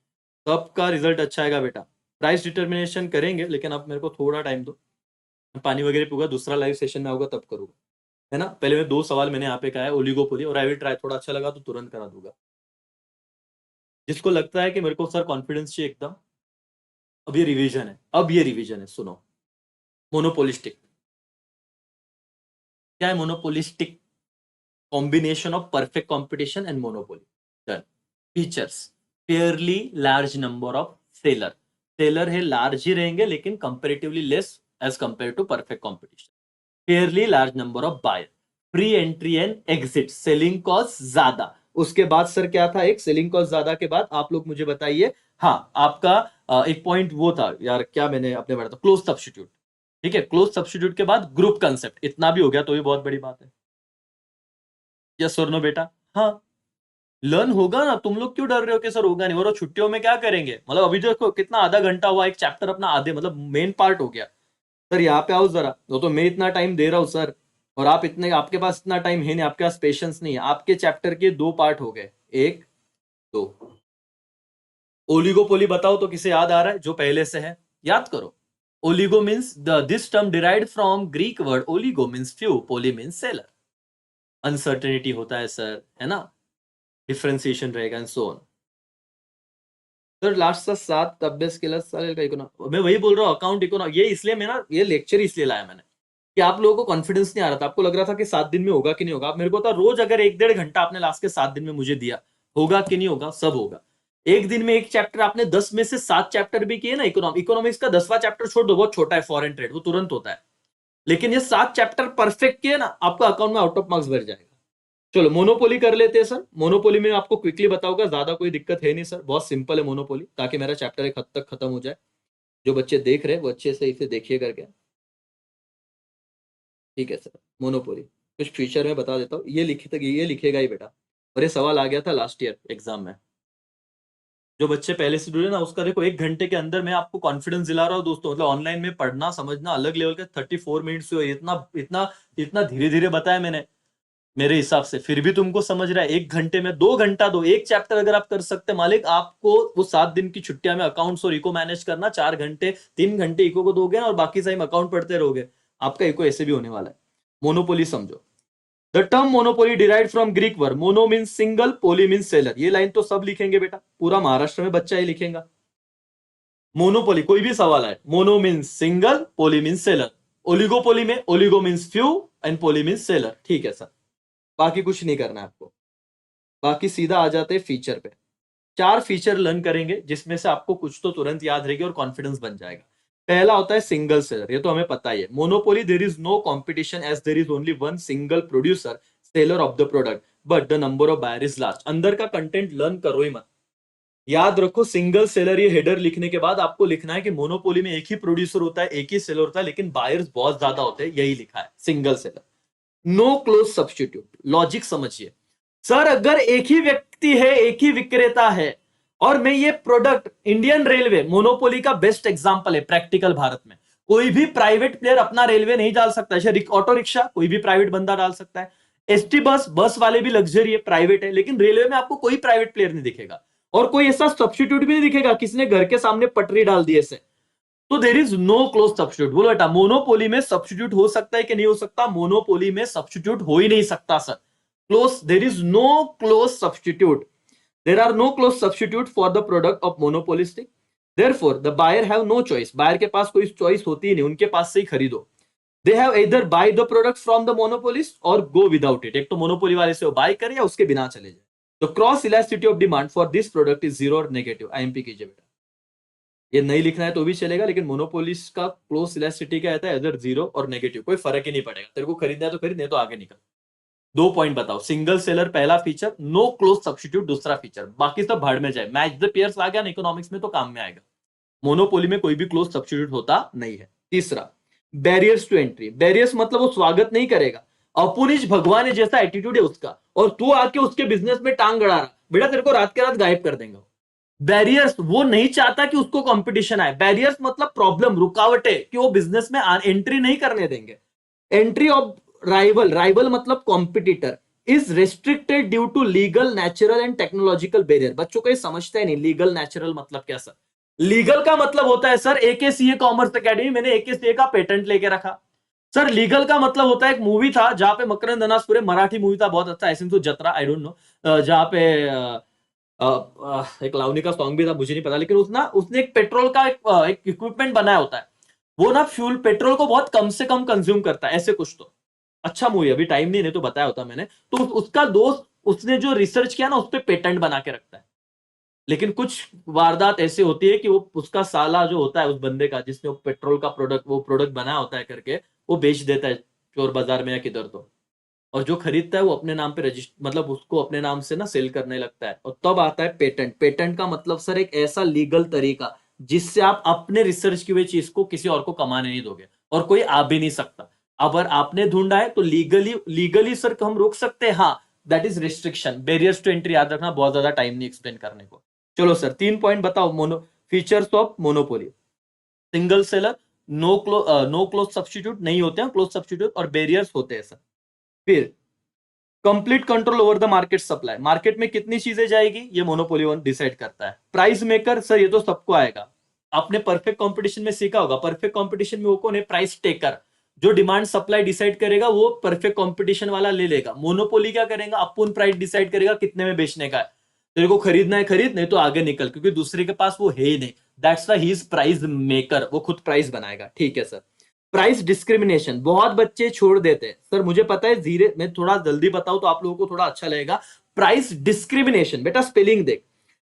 Speaker 1: सबका रिजल्ट अच्छा आएगा बेटा। प्राइस डिटर्मिनेशन करेंगे, लेकिन अब मेरे को थोड़ा टाइम दो, पानी वगैरह पीऊंगा, दूसरा लाइव सेशन में होगा तब करूंगा, है ना। पहले में 2 सवाल मैंने यहाँ पे कहा है ओलिगोपोली, और आई विल ट्राई, थोड़ा अच्छा लगा तो तुरंत करा दूंगा। जिसको लगता है कि मेरे को सर कॉन्फिडेंस चाहिए एकदम, अब ये रिवीजन है, अब ये रिवीजन है, सुनो। मोनोपोलिस्टिक क्या है, monopolistic combination of perfect competition and monopoly, done. Features, fairly large number of seller, seller है लार्ज ही रहेंगे लेकिन comparatively less as compare to perfect competition. Fairly large number of buyer, free entry and exit, selling cost ज्यादा। उसके बाद sir क्या था, एक सेलिंग कॉस्ट ज्यादा के बाद आप लोग मुझे बताइए, हाँ आपका एक पॉइंट वो था यार, क्या मैंने अपने पढ़ा था, क्लोज सब्स्टिट्यूट, ठीक है। क्लोज सब्स्टिट्यूट के बाद ग्रुप कंसेप्ट, इतना भी हो गया तो भी बहुत बड़ी बात है। यस और नो बेटा, हाँ लर्न होगा ना। तुम लोग क्यों डर रहे हो कि सर होगा नहीं, और छुट्टियों में क्या करेंगे, मतलब अभी देखो कितना आधा घंटा हुआ, एक चैप्टर अपना आधे मतलब मेन पार्ट हो गया। सर यहाँ पे आओ जरा, तो मैं इतना टाइम दे रहा हूँ सर, और आप इतने, आपके पास इतना टाइम है नहीं, आपके पास पेशेंस नहीं है। आपके चैप्टर के 2 पार्ट हो गए, 1 2। ओलिगोपोली बताओ तो किसे याद आ रहा है, जो पहले से है याद करो। Oligo means this term derived from Greek word oligo means few, poly means seller. Uncertainty होता है सर, है ना, डिफरेंशिएशन रहेगा एंड सो ऑन। सर लास्टचा 7 अभ्यास केला चालेल का, इकोनॉमिक, मैं वही बोल रहा हूँ अकाउंट इकोनॉमिक, ये इसलिए मैं ना ये लेक्चर इसलिए लाया मैंने कि आप लोगों को कॉन्फिडेंस नहीं आ रहा था, आपको लग रहा था कि 7 दिन में होगा कि नहीं होगा। आप मेरे को था रोज अगर 1-1.5 घंटा आपने लास्ट के 7 दिन में मुझे दिया, होगा कि नहीं होगा, सब होगा। एक दिन में एक चैप्टर आपने 10 में से 7 चैप्टर भी किए ना, इकोनॉमिक्स का 10वां चैप्टर छोड़ दो, बहुत छोटा है, फॉरेन ट्रेड, वो तुरंत होता है। लेकिन ये 7 चैप्टर परफेक्ट किए ना, आपका अकाउंट में आउट ऑफ मार्क्स भर जाएगा। चलो मोनोपोली कर लेते हैं सर। मोनोपोली में आपको क्विकली बताऊंगा, ज्यादा कोई दिक्कत है नहीं सर, बहुत सिंपल है मोनोपोली, ताकि मेरा चैप्टर एक हद तक खत्म हो जाए। जो बच्चे देख रहे हैं वो अच्छे से इसे देखिए करके, ठीक है सर। मोनोपोली कुछ फ्यूचर में बता देता हूँ, ये लिखेगा ही बेटा, और ये सवाल आ गया था लास्ट ईयर एग्जाम में। जो बच्चे पहले से जुड़े ना, उसका देखो 1 घंटे के अंदर मैं आपको कॉन्फिडेंस दिला रहा हूँ दोस्तों, मतलब ऑनलाइन में पढ़ना समझना अलग लेवल का। 34 मिनट्स हुए, इतना इतना इतना धीरे धीरे बताया मैंने मेरे हिसाब से, फिर भी तुमको समझ रहा है। 1 घंटे में 2 घंटा दो, एक चैप्टर अगर आप कर सकते मालिक, आपको वो 7 दिन की छुट्टियां में अकाउंट्स और इको मैनेज करना, 4 घंटे 3 घंटे इको को दोगे और बाकी टाइम अकाउंट पढ़ते रहोगे, आपका इको ऐसे भी होने वाला है। मोनोपोली समझो। The term monopoly derived from Greek word mono means single, poly means seller. ये लाइन तो सब लिखेंगे बेटा, पूरा महाराष्ट्र में बच्चा ये लिखेगा। मोनोपोली कोई भी सवाल है, mono means single, poly means seller. Oligopoly में oligo means few and poly means seller, ठीक है सर। बाकी कुछ नहीं करना है आपको, बाकी सीधा आ जाते हैं फीचर पे। 4 फीचर लर्न करेंगे जिसमें से आपको कुछ तो तुरंत याद रहेगी और कॉन्फिडेंस बन जाएगा। पहला होता है सिंगल सेलर, ये तो हमें पता ही है। Monopoly there is no competition as there is only one single producer seller of the product but the number of buyer is large. अंदर का कंटेंट लर्न करो ही मत, याद रखो सिंगल सेलर। ये हेडर लिखने के बाद आपको लिखना है कि मोनोपोली में एक ही प्रोड्यूसर होता है, एक ही सेलर होता है, लेकिन बायर्स बहुत ज्यादा होते हैं, यही लिखा है single seller. No close substitute, logic समझिए सर। अगर एक ही व्यक्ति है, एक ही विक्रेता है, और मैं ये प्रोडक्ट, इंडियन रेलवे मोनोपोली का बेस्ट एग्जांपल है प्रैक्टिकल भारत में। कोई भी प्राइवेट प्लेयर अपना रेलवे नहीं डाल सकता है। ऑटो रिक्शा कोई भी प्राइवेट बंदा डाल सकता है, एसटी बस, बस वाले भी लग्जरी है, प्राइवेट है, लेकिन रेलवे में आपको कोई प्राइवेट प्लेयर नहीं दिखेगा, और कोई ऐसा सब्स्टिट्यूट भी नहीं दिखेगा किसने घर के सामने पटरी डाल दी ऐसे। तो there is no close substitute. बोलो बेटा, मोनोपोली में सब्स्टिट्यूट हो सकता है कि नहीं हो सकता? मोनोपोली में सब्स्टिट्यूट हो ही नहीं सकता sir. Close, there is no close substitute, there are no close substitute for the product of monopolistic. Therefore the buyer have no choice, buyer के पास कोई चॉइस होती ही नहीं, उनके पास से ही खरीदो। They have either by the product from the monopolist और go without it. एक तो मोनोपोली वाले से वो बाय करे या उसके बिना चले जाए। तो cross elasticity of demand for this product is zero और नेगेटिव। आईएमपी कीजिए बेटा, ये नहीं लिखना है तो भी चलेगा, लेकिन मोनोपोलिस्ट का क्लोज इलास्टिसिटी क्या रहता है? इधर जीरो और नेगेटिव, कोई फर्क ही नहीं पड़ेगा। तेरे को खरीदना है तो खरीद, नहीं तो आगे निकल। 2 पॉइंट बताओ। सिंगल सेलर पहला फीचर, नो क्लोज सब्स्टिट्यूट दूसरा फीचर, बाकी सब भाड़ में जाए। मैच द पेयर्स आ गया ना इकोनॉमिक्स में तो काम में आएगा। मोनोपोली में कोई भी क्लोज सब्स्टिट्यूट होता नहीं है। तीसरा, बैरियर्स टू एंट्री। बैरियर्स मतलब वो स्वागत नहीं करेगा, अपुनिज भगवान है जैसा एटीट्यूड है उसका, और तू आके उसके बिजनेस में टांग गड़ा रहा, बेटा तेरे को रात के रात गायब कर देंगे। बैरियर्स, वो नहीं चाहता कि उसको कंपटीशन आए। बैरियर्स मतलब प्रॉब्लम, रुकावटें, कि वो बिजनेस में एंट्री नहीं करने देंगे। एंट्री ऑफ राइवल, राइवल मतलब competitor, is restricted due to legal, natural and technological barrier. बच्चों को ये समझता है नहीं, लीगल नेचुरल मतलब क्या सर? लीगल का मतलब होता है सर एकेसीए कॉमर्स एकेडमी, मैंने एकेसीए का पेटेंट लेके रखा। सर लीगल का मतलब होता है, एक मूवी था जहां पे मकरंद अनासपुरे, मराठी मूवी था बहुत अच्छा, ऐसे तो जतरा, आई डोंट नो, जहां पे एक लावनी का सॉन्ग भी था, मुझे नहीं पता, लेकिन उसने एक पेट्रोल का एक इक्विपमेंट बनाया होता है, वो ना फ्यूल पेट्रोल को बहुत कम से कम कंज्यूम करता है, ऐसे कुछ तो। अच्छा मूवी, अभी टाइम नहीं तो बताया होता मैंने। तो उसका दोस्त, उसने जो रिसर्च किया ना, उस पर पेटेंट बना के रखता है। लेकिन कुछ वारदात ऐसी होती है कि वो उसका साला जो होता है, उस बंदे का जिसने वो पेट्रोल का प्रोडक्ट बनाया होता है करके, वो बेच देता है चोर बाजार में या किधर तो, और जो खरीदता है वो अपने नाम पे रजिस्टर, मतलब उसको अपने नाम से ना सेल करने लगता है। और तब आता है पेटेंट। पेटेंट का मतलब सर एक ऐसा लीगल तरीका जिससे आप अपने रिसर्च की हुई चीज को किसी और को कमाने नहीं दोगे, और कोई आ भी नहीं सकता। अगर आपने ढूंढा है तो लीगली सर हम रोक सकते हैं, हाँ, that is restriction. Barriers to entry याद रखना, बहुत ज्यादा टाइम नहीं एक्सप्लेन करने को। चलो सर 3 पॉइंट बताओ। Features of monopoly, single seller, no close substitute नहीं होते हैं क्लोज सब्स्टिट्यूट, और बैरियर्स होते हैं सर। फिर complete control over the market supply, market में कितनी चीजें जाएगी ये मोनोपोली वन डिसाइड करता है। प्राइस मेकर, सर ये तो सबको आएगा, आपने परफेक्ट कंपटीशन में सीखा होगा। परफेक्ट कंपटीशन में वो कौन है? प्राइस टेकर, जो डिमांड सप्लाई डिसाइड करेगा वो परफेक्ट कंपटीशन वाला ले लेगा। मोनोपोली क्या करेगा? अपन प्राइस डिसाइड करेगा कितने में बेचने का है, तेरे को खरीदना है खरीद, नहीं तो आगे निकल, क्योंकि दूसरे के पास वो है ही नहीं। That's why he is price maker, वो खुद प्राइस बनाएगा। ठीक है सर। प्राइस डिस्क्रिमिनेशन, बहुत बच्चे छोड़ देते हैं सर, मुझे पता है, धीरे मैं थोड़ा जल्दी बताऊं तो आप लोगों को थोड़ा अच्छा लगेगा। प्राइस डिस्क्रिमिनेशन, बेटा स्पेलिंग देख।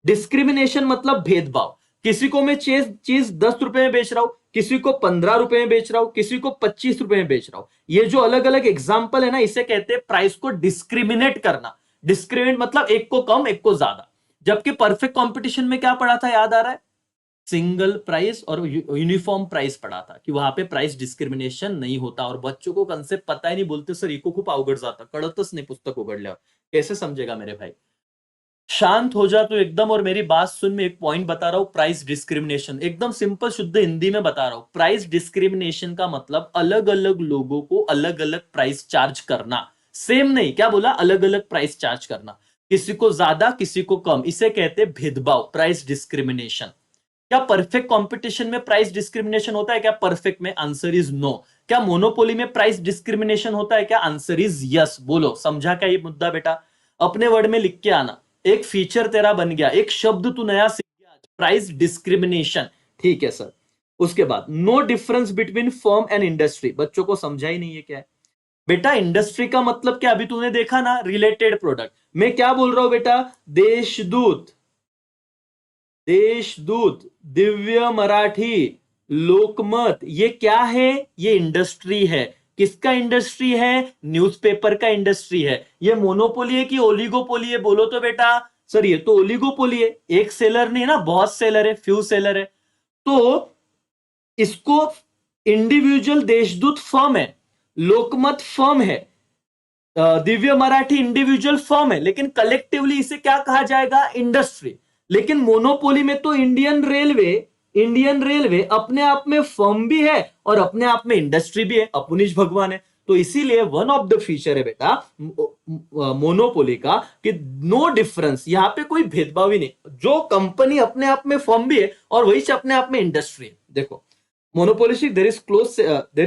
Speaker 1: डिस्क्रिमिनेशन मतलब भेदभाव। किसी को मैं चीज 10 रुपए में बेच रहा हूं, किसी को 15 रुपए में बेच रहा हूं, किसी को 25 रुपए में बेच रहा हूं। ये जो अलग अलग एग्जाम्पल है ना, इसे कहते हैं प्राइस को डिस्क्रिमिनेट करना। डिस्क्रिमिनेट मतलब एक को कम एक को ज्यादा। जबकि परफेक्ट कंपटीशन में क्या पढ़ा था, याद आ रहा है? सिंगल प्राइस और यूनिफॉर्म प्राइस पढ़ा था कि वहां पे प्राइस डिस्क्रिमिनेशन नहीं होता। और बच्चों को कंसेप्ट पता ही नहीं, बोलते सर इको खूप अवघड जाता, कळतच नाही पुस्तक उघडल्यावर, कैसे समझेगा मेरे भाई? शांत हो जा तो एकदम, और मेरी बात सुन। में एक पॉइंट बता रहा हूं, प्राइस डिस्क्रिमिनेशन एकदम सिंपल शुद्ध हिंदी में बता रहा हूं। प्राइस डिस्क्रिमिनेशन का मतलब अलग अलग लोगों को अलग अलग प्राइस चार्ज करना। सेम नहीं, क्या बोला? अलग अलग प्राइस चार्ज करना, किसी को ज्यादा किसी को कम, इसे कहते हैं भेदभाव, प्राइस डिस्क्रिमिनेशन। क्या परफेक्ट कंपटीशन में प्राइस डिस्क्रिमिनेशन होता है क्या? परफेक्ट में आंसर इज नो। क्या मोनोपोली में प्राइस डिस्क्रिमिनेशन होता है क्या? Answer is yes. बोलो, समझा क्या ये मुद्दा बेटा? अपने वर्ड में लिख के आना। एक फीचर तेरा बन गया, एक शब्द तू नया सीख गया, प्राइस डिस्क्रिमिनेशन। ठीक है सर। उसके बाद no difference between firm and industry. बच्चों को समझा ही नहीं है क्या है बेटा? इंडस्ट्री का मतलब क्या? अभी तूने देखा ना, रिलेटेड प्रोडक्ट। मैं क्या बोल रहा हूं बेटा? देशदूत, देशदूत, दिव्य मराठी, लोकमत, ये क्या है? ये इंडस्ट्री है। किसका इंडस्ट्री है? न्यूज़पेपर का इंडस्ट्री है। ये मोनोपोली है कि ओलिगोपोली है? बोलो तो बेटा। सर ये तो ओलिगोपोली है, एक सेलर नहीं है ना, बहुत सेलर है, फ्यू सेलर है। तो इसको इंडिविजुअल देशदूत फर्म है, लोकमत फर्म है, दिव्य मराठी इंडिविजुअल फर्म है, लेकिन कलेक्टिवली इसे क्या कहा जाएगा? इंडस्ट्री। लेकिन मोनोपोली में तो इंडियन रेलवे अपने आप में फर्म भी है और अपने आप में इंडस्ट्री भी है, अपुनिश भगवान है। तो इसीलिए वन ऑफ द फीचर है बेटा मोनोपोली का कि नो डिफरेंस, यहां पे कोई भेदभाव ही नहीं। जो कंपनी अपने आप में फर्म भी है और वही से अपने आप में इंडस्ट्री है। देखो, monopolistic, there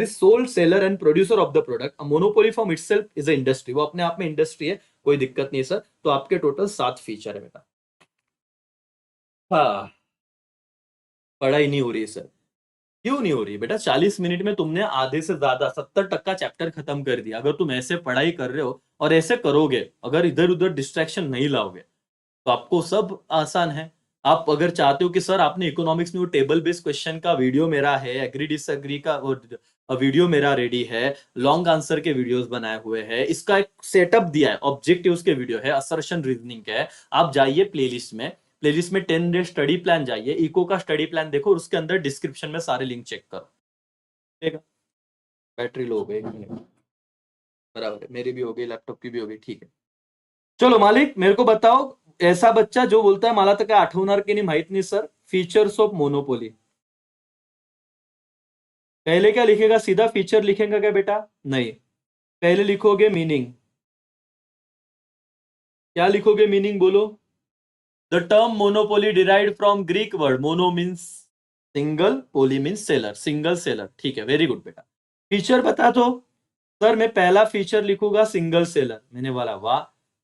Speaker 1: is sole seller and producer of the product. A monopoly firm itself is a industry, वो अपने आप में इंडस्ट्री है, कोई दिक्कत नहीं है सर। तो आपके टोटल 7 फीचर है बेटा। हाँ, पढ़ाई नहीं हो रही है सर। क्यों नहीं हो रही बेटा? 40 मिनट में तुमने आधे से ज्यादा 70% चैप्टर खत्म कर दिया। अगर तुम ऐसे पढ़ाई कर रहे हो और ऐसे करोगे, अगर इधर उधर डिस्ट्रैक्शन नहीं लाओगे, तो आपको सब आसान है। आप अगर चाहते हो कि सर आपने इकोनॉमिक्स में वो टेबल बेस्ड क्वेश्चन का वीडियो मेरा है, एग्री डिसएग्री का वीडियो मेरा रेडी है, लॉन्ग आंसर के वीडियोस बनाए हुए हैं, इसका एक सेटअप दिया है, ऑब्जेक्टिव्स के वीडियो है, असर्शन रीजनिंग है। आप जाइए प्लेलिस्ट में 10 डे स्टडी प्लान जाइए, इको का स्टडी प्लान देखो, और उसके अंदर डिस्क्रिप्शन में सारे लिंक चेक करो। ठीक है? बैटरी लो हो गई, 1 मिनट। बराबर है, मेरी भी हो गई, लैपटॉप की भी हो गई। ठीक है, चलो मालिक मेरे को बताओ, ऐसा बच्चा जो बोलता है मला तर काय आठवणार की नाही माहित नाही सर, फीचर्स ऑफ मोनोपोली। पहले क्या लिखेगा? सीधा फीचर लिखेगा क्या बेटा? नहीं, पहले लिखोगे मीनिंग। क्या लिखोगे मीनिंग? बोलो। The term monopoly derived from Greek word mono means single, poly means seller, single seller. ठीक है, वेरी गुड बेटा। फीचर बता दो। सर मैं पहला फीचर लिखूंगा सिंगल सेलर, मैंने बोला वाह।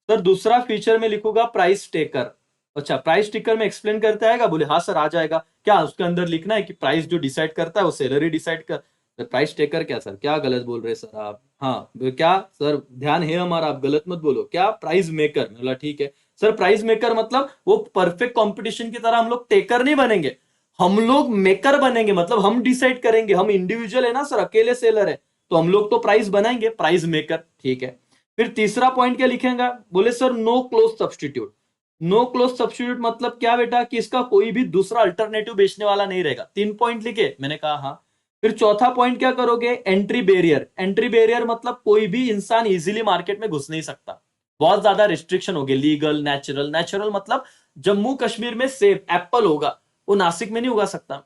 Speaker 1: सर दूसरा फीचर में लिखूंगा प्राइस टेकर। अच्छा, प्राइस टेकर में एक्सप्लेन करता है? बोले हाँ सर आ जाएगा। क्या उसके अंदर लिखना है कि प्राइस जो डिसाइड करता है वो सेलर ही डिसाइड कर? प्राइस टेकर क्या सर? क्या गलत बोल रहे सर आप? हाँ क्या सर, ध्यान है हमारा, आप गलत मत बोलो। क्या? Price maker. बोला ठीक है सर, प्राइस मेकर मतलब वो परफेक्ट कंपटीशन की तरह हम लोग टेकर नहीं बनेंगे, हम लोग मेकर बनेंगे। मतलब हम डिसाइड करेंगे, हम इंडिविजुअल है ना सर, अकेले सेलर है, तो हम लोग तो प्राइस बनाएंगे, प्राइस मेकर। ठीक है, फिर तीसरा पॉइंट क्या लिखेगा? बोले sir no close substitute. No close substitute मतलब क्या बेटा? कि इसका कोई भी दूसरा अल्टरनेटिव बेचने वाला नहीं रहेगा। 3 पॉइंट लिखे? मैंने कहा हाँ। फिर चौथा पॉइंट क्या करोगे? Entry barrier. एंट्री बैरियर मतलब कोई भी इंसान इजीली मार्केट में घुस नहीं सकता, बहुत ज्यादा रिस्ट्रिक्शन होगी। Legal, natural. नेचुरल मतलब जम्मू कश्मीर में सेब एप्पल होगा, वो नासिक में नहीं उगा सकता,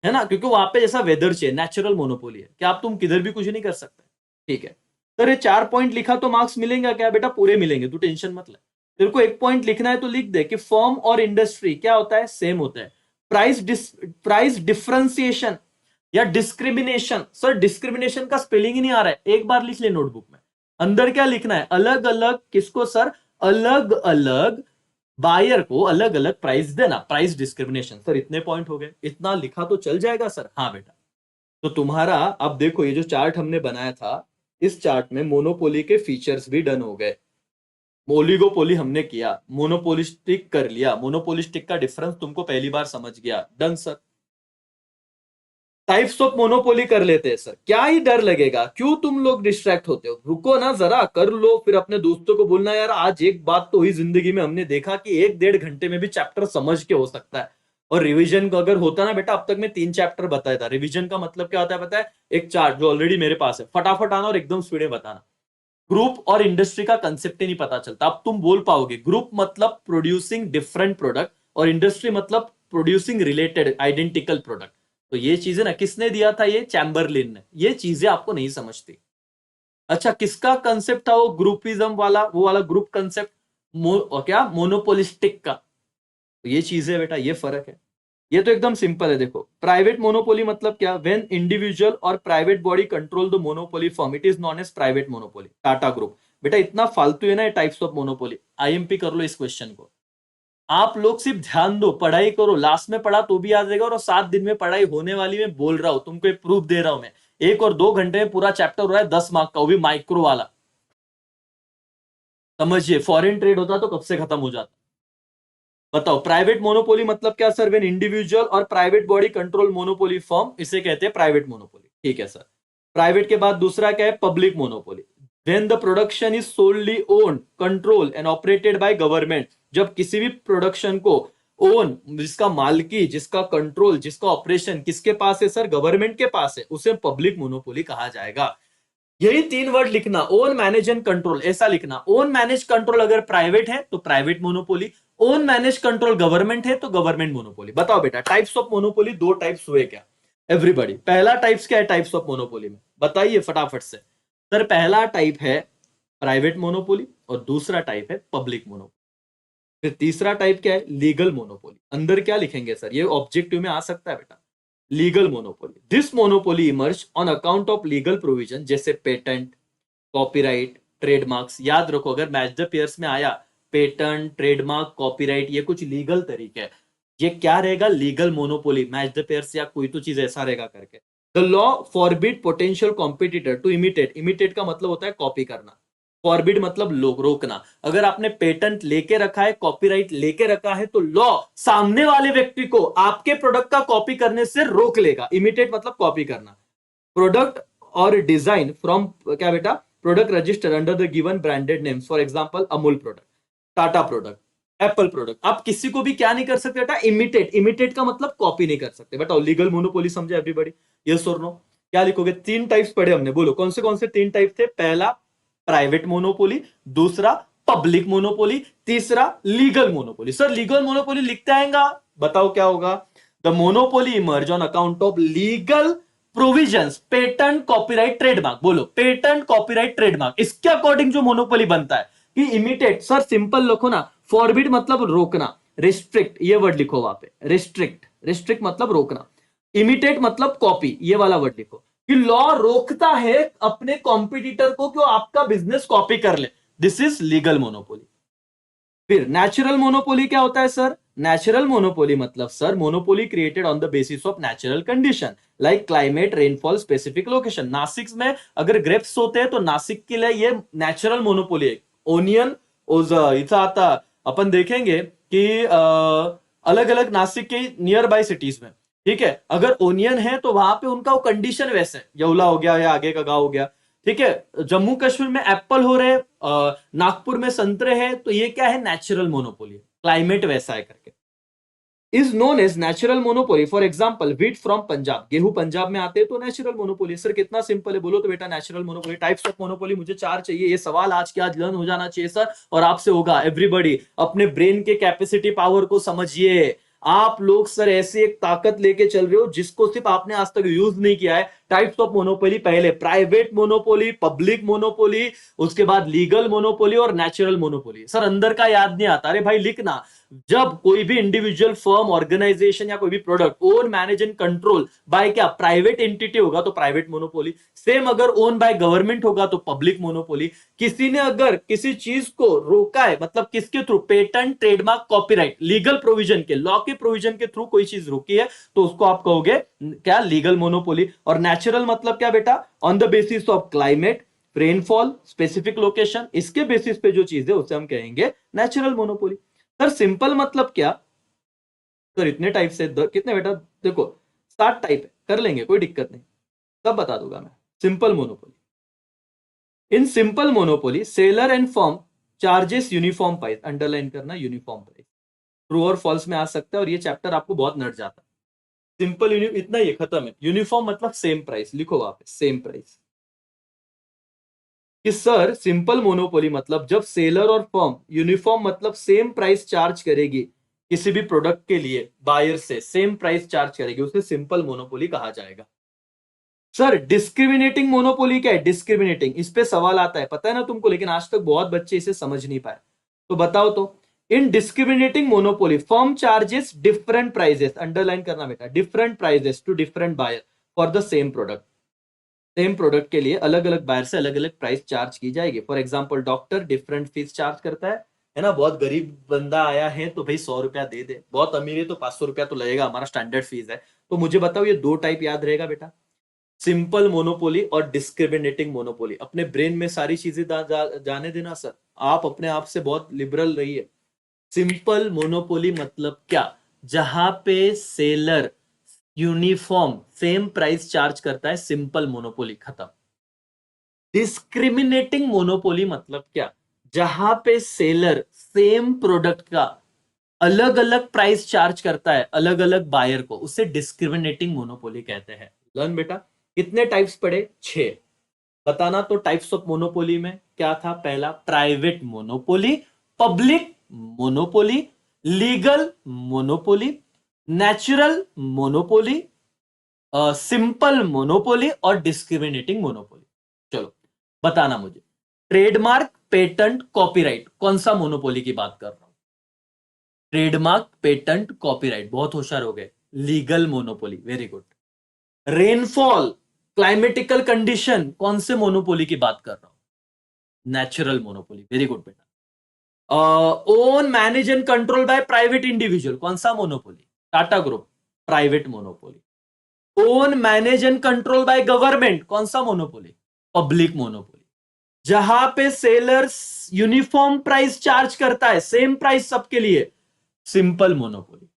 Speaker 1: है ना, क्योंकि वहां पे जैसा वेदर चाहिए। नेचुरल मोनोपोली है कि आप तुम किधर भी कुछ नहीं कर सकते। ठीक है सर, ये 4 पॉइंट लिखा तो मार्क्स मिलेंगे क्या बेटा? पूरे मिलेंगे, तू टेंशन मत ले। तेरे को 1 पॉइंट लिखना है तो लिख दे कि फर्म और इंडस्ट्री क्या होता है? सेम होता है। प्राइस डिफरेंशिएशन या डिस्क्रिमिनेशन। सर डिस्क्रिमिनेशन का स्पेलिंग ही नहीं आ रहा है, एक बार लिख ले नोटबुक में। अंदर क्या लिखना है? अलग अलग किसको सर? अलग अलग बायर को अलग अलग प्राइस देना, प्राइस डिस्क्रिमिनेशन। सर इतने पॉइंट हो गए, इतना लिखा तो चल जाएगा सर? हाँ बेटा। तो तुम्हारा अब देखो, ये जो चार्ट हमने बनाया था, इस चार्ट में मोनोपोली के फीचर्स भी डन हो गए। ओलिगोपोली हमने किया, मोनोपोलिस्टिक कर लिया, मोनोपोलिस्टिक का डिफरेंस तुमको पहली बार समझ गया, done sir. Types of monopoly कर लेते हैं सर, क्या ही डर लगेगा, क्यों तुम लोग डिस्ट्रैक्ट होते हो, रुको ना जरा, कर लो, फिर अपने दोस्तों को बोलना यार आज एक बात तो हुई जिंदगी में, हमने देखा कि 1-1.5 घंटे में भी चैप्टर समझ के हो सकता है। और रिवीजन अगर होता ना बेटा, अब तक मैं 3 चैप्टर बताया था। रिवीजन का मतलब क्या होता है पता है? एक चार्ट जो ऑलरेडी मेरे पास है, फटाफट आना और एकदम स्पीड में बताना। ग्रुप और इंडस्ट्री का कंसेप्ट ही नहीं पता चलता। अब तुम बोल पाओगे ग्रुप मतलब प्रोड्यूसिंग डिफरेंट प्रोडक्ट और इंडस्ट्री मतलब प्रोड्यूसिंग रिलेटेड आइडेंटिकल प्रोडक्ट। तो ये चीजें ना किसने दिया था? ये चैम्बरलिन ने। ये चीजें आपको नहीं समझती। अच्छा, किसका कंसेप्ट था वो ग्रुपिज्म वाला, वो वाला ग्रुप कंसेप्ट? क्या मोनोपोलिस्टिक का। तो ये चीजें बेटा, ये फर्क है। ये तो एकदम सिंपल है। देखो, प्राइवेट मोनोपोली मतलब क्या? व्हेन इंडिविजुअल और private body control the monopoly firm, it is known as private monopoly. Tata group. बेटा इतना फालतू है ना ये टाइप्स ऑफ मोनोपोली। आईएमपी कर लो इस क्वेश्चन को। आप लोग सिर्फ ध्यान दो, पढ़ाई करो, लास्ट में पढ़ा तो भी आ जाएगा, और 7 दिन में पढ़ाई होने वाली। मैं बोल रहा हूं तुमको, एक प्रूफ दे रहा हूं मैं। 1 और 2 घंटे में पूरा चैप्टर हो रहा है 10 मार्क का, वो भी माइक्रो वाला। समझिए, फॉरेन ट्रेड होता तो कब से खत्म हो जाता। बताओ, प्राइवेट मोनोपोली मतलब क्या सर? व्हेन इंडिविजुअल और private body control monopoly firm, इसे कहते हैं प्राइवेट मोनोपोली। ठीक है सर। प्राइवेट के बाद दूसरा क्या है? Public monopoly. When the production is solely owned, control and operated by government. जब किसी भी प्रोडक्शन को ओन, जिसका मालकी, जिसका कंट्रोल, जिसका ऑपरेशन किसके पास है सर? गवर्नमेंट के पास है, उसे पब्लिक मोनोपोली कहा जाएगा। यही 3 वर्ड लिखना, ओन, मैनेज एंड कंट्रोल, ऐसा लिखना। ओन मैनेज कंट्रोल अगर प्राइवेट है तो private monopoly, own manage control government है तो गवर्नमेंट मोनोपोली। बताओ बेटा, टाइप्स ऑफ मोनोपोली 2 टाइप्स हुए क्या? एवरीबॉडी, पहला टाइप्स क्या है टाइप्स ऑफ मोनोपोली में? बताइए फटाफट से। सर पहला टाइप है प्राइवेट मोनोपोली और दूसरा टाइप है पब्लिक मोनोपोली। फिर तीसरा टाइप क्या है? Legal monopoly. अंदर क्या लिखेंगे सर? ये ऑब्जेक्टिव में आ सकता है बेटा। Legal monopoly, this monopoly emerge on account of legal provision, जैसे पेटेंट, कॉपीराइट, ट्रेडमार्क्स। याद रखो, अगर मैच द पेयर्स में आया पेटेंट, ट्रेडमार्क, कॉपीराइट, ये कुछ लीगल तरीके है। ये क्या रहेगा? Legal monopoly. Match the pairs या कोई तो चीज ऐसा रहेगा करके। The law forbid potential competitor to imitate. Imitate का मतलब होता है कॉपी करना। फॉरबिड मतलब रोकना। अगर आपने पेटेंट लेके रखा है, कॉपीराइट लेके रखा है, तो लॉ सामने वाले व्यक्ति को आपके प्रोडक्ट का कॉपी करने से रोक लेगा। इमिटेट मतलब कॉपी करना। प्रोडक्ट और डिजाइन फ्रॉम क्या बेटा? Product register under the given branded names, for example Amul product, Tata product, Apple product. आप किसी को भी क्या नहीं कर सकते बेटा? इमिटेट। इमिटेट का मतलब कॉपी नहीं कर सकते। बताओ, लीगल मोनोपोली समझे एवरीबॉडी? यस और नो? क्या लिखोगे? 3 टाइप्स पढ़े हमने, बोलो कौन से 3 टाइप थे? पहला प्राइवेट मोनोपोली, दूसरा पब्लिक मोनोपोली, तीसरा legal monopoly. Sir legal monopoly लिखते आएगा, बताओ क्या होगा? The monopoly emerge on account of legal provisions, patent, copyright, trademark. बोलो, पेटेंट, कॉपीराइट, ट्रेडमार्क, इसके अकॉर्डिंग जो मोनोपोली बनता है। कि इमिटेट, सर सिंपल लिखो ना, फॉरबिड मतलब रोकना, रिस्ट्रिक्ट, ये वर्ड लिखो वहां पे, रिस्ट्रिक्ट। रिस्ट्रिक्ट मतलब रोकना, इमिटेट मतलब कॉपी, ये वाला वर्ड लिखो। कि लॉ रोकता है अपने कॉम्पिटिटर को कि आपका बिजनेस कॉपी कर ले। This is legal monopoly. फिर नेचुरल मोनोपोली क्या होता है सर? नेचुरल मोनोपोली मतलब sir monopoly created on the basis of natural condition, like climate, rainfall, specific location. Nashik में अगर ग्रेप्स होते हैं तो नासिक के लिए ये नेचुरल मोनोपोली है। ओनियन इथं आता अपन देखेंगे कि अलग अलग नासिक के नियर बाय सिटीज में, ठीक है, अगर ओनियन है तो वहां पे उनका वो कंडीशन वैसे है, येवला हो गया या आगे का गांव हो गया, ठीक है। जम्मू कश्मीर में एप्पल हो रहे, नागपुर में संतरे हैं, तो ये क्या है? नेचुरल मोनोपोली, क्लाइमेट वैसा है करके। Is known as natural monopoly. For example wheat from Punjab, गेहूं पंजाब में आते हैं तो नेचुरल मोनोपोली। सर कितना सिंपल है, बोलो तो बेटा natural monopoly. Types of monopoly मुझे 4 चाहिए, ये सवाल आज के आज लर्न हो जाना चाहिए सर, और आपसे होगा। एवरीबॉडी अपने ब्रेन के कैपेसिटी पावर को समझिए। आप लोग सर ऐसी एक ताकत लेके चल रहे हो जिसको सिर्फ आपने आज तक यूज नहीं किया है। टाइप्स ऑफ मोनोपोली, पहले प्राइवेट मोनोपोली, पब्लिक मोनोपोली, उसके बाद लीगल मोनोपोली और नेचुरल मोनोपोली। सर अंदर का याद नहीं आता, अरे भाई लिखना। जब कोई भी इंडिविजुअल फर्म, ऑर्गेनाइजेशन या कोई भी product own, manage and control by क्या? प्राइवेट एंटिटी होगा तो प्राइवेट मोनोपोली। सेम अगर ओन बाय गवर्नमेंट होगा तो पब्लिक मोनोपोली। किसी ने अगर किसी चीज को रोका है, मतलब किसके through? Patent, trademark, copyright, legal provision के, लॉ के प्रोविजन के थ्रू कोई चीज रोकी है तो उसको आप कहोगे क्या? Legal monopoly. और नेचुरल मतलब क्या बेटा? On the basis of climate, rainfall, specific location, इसके बेसिस पे जो चीज है उसे हम कहेंगे नेचुरल मोनोपोली। सर सिंपल मतलब क्या? सर इतने टाइप से कितने बेटा? देखो 7 टाइप है। कर लेंगे, कोई दिक्कत नहीं, सब बता दूंगा मैं। Simple monopoly, in simple monopoly seller and firm charges uniform price, underline करना यूनिफॉर्म प्राइस, ट्रू और फॉल्स में आ सकता है और ये चैप्टर आपको बहुत नट जाता है। सिंपल इतना ये खत्म है। यूनिफॉर्म मतलब सेम प्राइस, लिखो वहां पे सेम प्राइस। कि सर सिंपल मोनोपोली मतलब जब सेलर और फर्म यूनिफॉर्म मतलब सेम प्राइस चार्ज करेगी किसी भी प्रोडक्ट के लिए, बायर से सेम प्राइस चार्ज करेगी, उसे सिंपल मोनोपोली कहा जाएगा। सर डिस्क्रिमिनेटिंग मोनोपोली क्या है? डिस्क्रिमिनेटिंग, इस पे सवाल आता है, पता है ना तुमको, लेकिन आज तक बहुत बच्चे इसे समझ नहीं पाए, तो बताओ तो। In discriminating monopoly firm charges different prices, underline करना बेटा, different prices to different buyer for the same product. Same product के लिए अलग अलग बायर से अलग अलग प्राइस चार्ज की जाएगी। For example doctor different fees charge करता है ना। बहुत गरीब बंदा आया है तो भाई 100 रुपया दे दे, बहुत अमीर है तो 500 रुपया तो लगेगा, हमारा स्टैंडर्ड फीस है। तो मुझे बताओ ये दो टाइप याद रहेगा बेटा, सिंपल मोनोपोली और डिस्क्रिमिनेटिंग मोनोपोली। अपने ब्रेन में सारी चीजें जाने देना सर, आप अपने आप से बहुत लिबरल रहिए। सिंपल मोनोपोली मतलब क्या? जहां पे seller uniform same price charge करता है, सिंपल मोनोपोली, खत्म। डिस्क्रिमिनेटिंग मोनोपोली मतलब क्या? जहां पे सेलर सेम प्रोडक्ट का अलग अलग प्राइस चार्ज करता है अलग अलग बायर को, उसे डिस्क्रिमिनेटिंग मोनोपोली कहते हैं। लर्न बेटा। कितने टाइप्स पढ़े? 6। बताना तो टाइप्स ऑफ मोनोपोली में क्या था? पहला private monopoly, public monopoly, legal monopoly, natural monopoly, simple monopoly और डिस्क्रिमिनेटिंग मोनोपोली। चलो बताना मुझे, ट्रेडमार्क, पेटेंट, कॉपीराइट, कौन सा मोनोपोली की बात कर रहा हूं? ट्रेडमार्क, पेटेंट, कॉपीराइट, बहुत होशियार हो गए। Legal monopoly, very good. Rainfall, climatical condition, कौन से मोनोपोली की बात कर रहा हूं? नेचुरल मोनोपोली, वेरी गुड बेटा। Own manage and control by private individual, कौन सा monopoly? Tata group, private monopoly. Own manage and control by government, कौन सा मोनोपोली? Public monopoly. जहां पे सेलर्स यूनिफॉर्म प्राइस चार्ज करता है, सेम प्राइस सबके लिए, सिंपल मोनोपोली।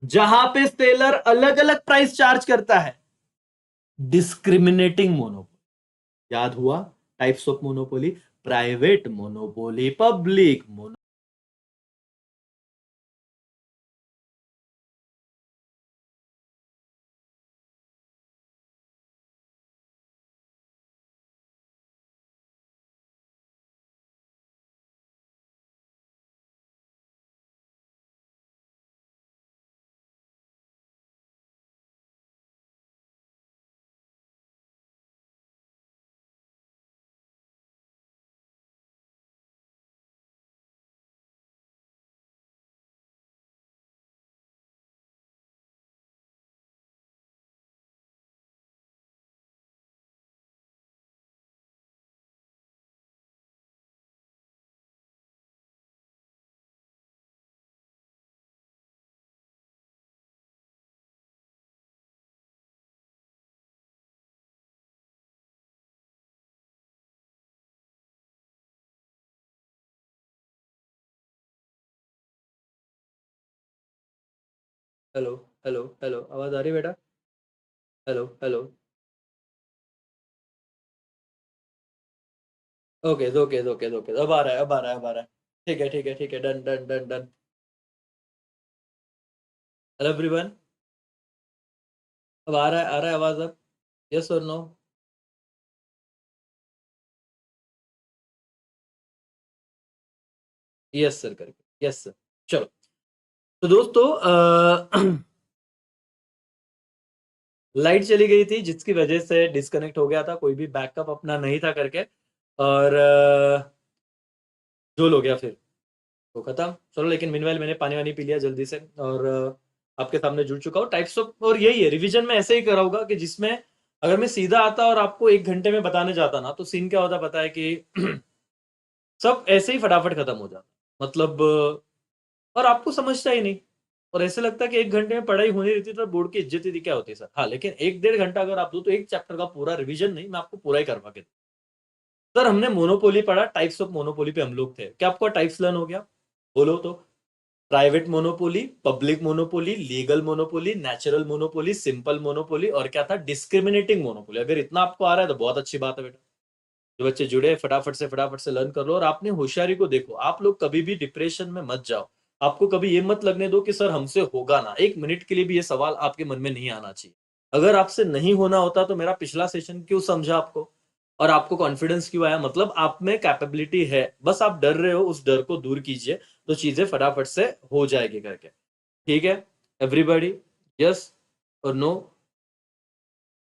Speaker 1: जहां पे सेलर अलग अलग प्राइस चार्ज करता है, डिस्क्रिमिनेटिंग मोनोपोली। याद हुआ? Types of monopoly, private monopoly, public mono. Hello hello hello, आवाज आ रही है बेटा? Hello hello. Okay okay okay okay, अब आ रहा है, अब आ रहा है, अब आ रहा है। ठीक है ठीक है ठीक है, done done done done. Hello everyone, अब आ रहा है आवाज अब? यस और नो? यस सर करके, यस सर। चलो, तो दोस्तों लाइट चली गई थी जिसकी वजह से डिस्कनेक्ट हो गया था, कोई भी बैकअप अपना नहीं था करके, और झोल हो गया फिर, तो खत्म। चलो, लेकिन मीनवाइल मैंने पानी वानी पी लिया जल्दी से, और आपके सामने जुड़ चुका हूँ टाइप्स ऑफ। और यही है, रिवीजन में ऐसे ही करा होगा कि जिसमें अगर मैं सीधा आता और आपको 1 घंटे में बताने जाता ना, तो सीन क्या होता पता है कि सब ऐसे ही फटाफट खत्म हो जाता, मतलब और आपको समझता ही नहीं, और ऐसे लगता है कि 1 घंटे में पढ़ाई होनी रहती तो बोर्ड की इज्जत ही क्या होती है सर। हाँ, लेकिन 1 1.5 घंटा अगर आप दो तो एक चैप्टर का पूरा रिवीजन नहीं, मैं आपको पूरा ही करवा के दूं। सर हमने मोनोपोली पढ़ा, टाइप्स ऑफ मोनोपोली पे हम लोग थे, क्या आपको टाइप्स लर्न हो गया? बोलो तो। Private monopoly, public monopoly, legal monopoly, natural monopoly, simple monopoly और क्या था, डिस्क्रिमिनेटिंग मोनोपोली। अगर इतना आपको आ रहा है तो बहुत अच्छी बात है बेटा। जो बच्चे जुड़े फटाफट से लर्न कर लो। और आपने होशियारी को देखो, आप लोग कभी भी डिप्रेशन में मत जाओ। आपको कभी ये मत लगने दो कि सर हमसे होगा ना, एक मिनट के लिए भी ये सवाल आपके मन में नहीं आना चाहिए। अगर आपसे नहीं होना होता तो मेरा पिछला सेशन क्यों समझा आपको, और आपको कॉन्फिडेंस क्यों आया, मतलब आप में कैपेबिलिटी है, बस आप डर रहे हो, उस डर को दूर कीजिए तो चीजें फटाफट से हो जाएगी करके। ठीक है एवरीबॉडी, यस और नो?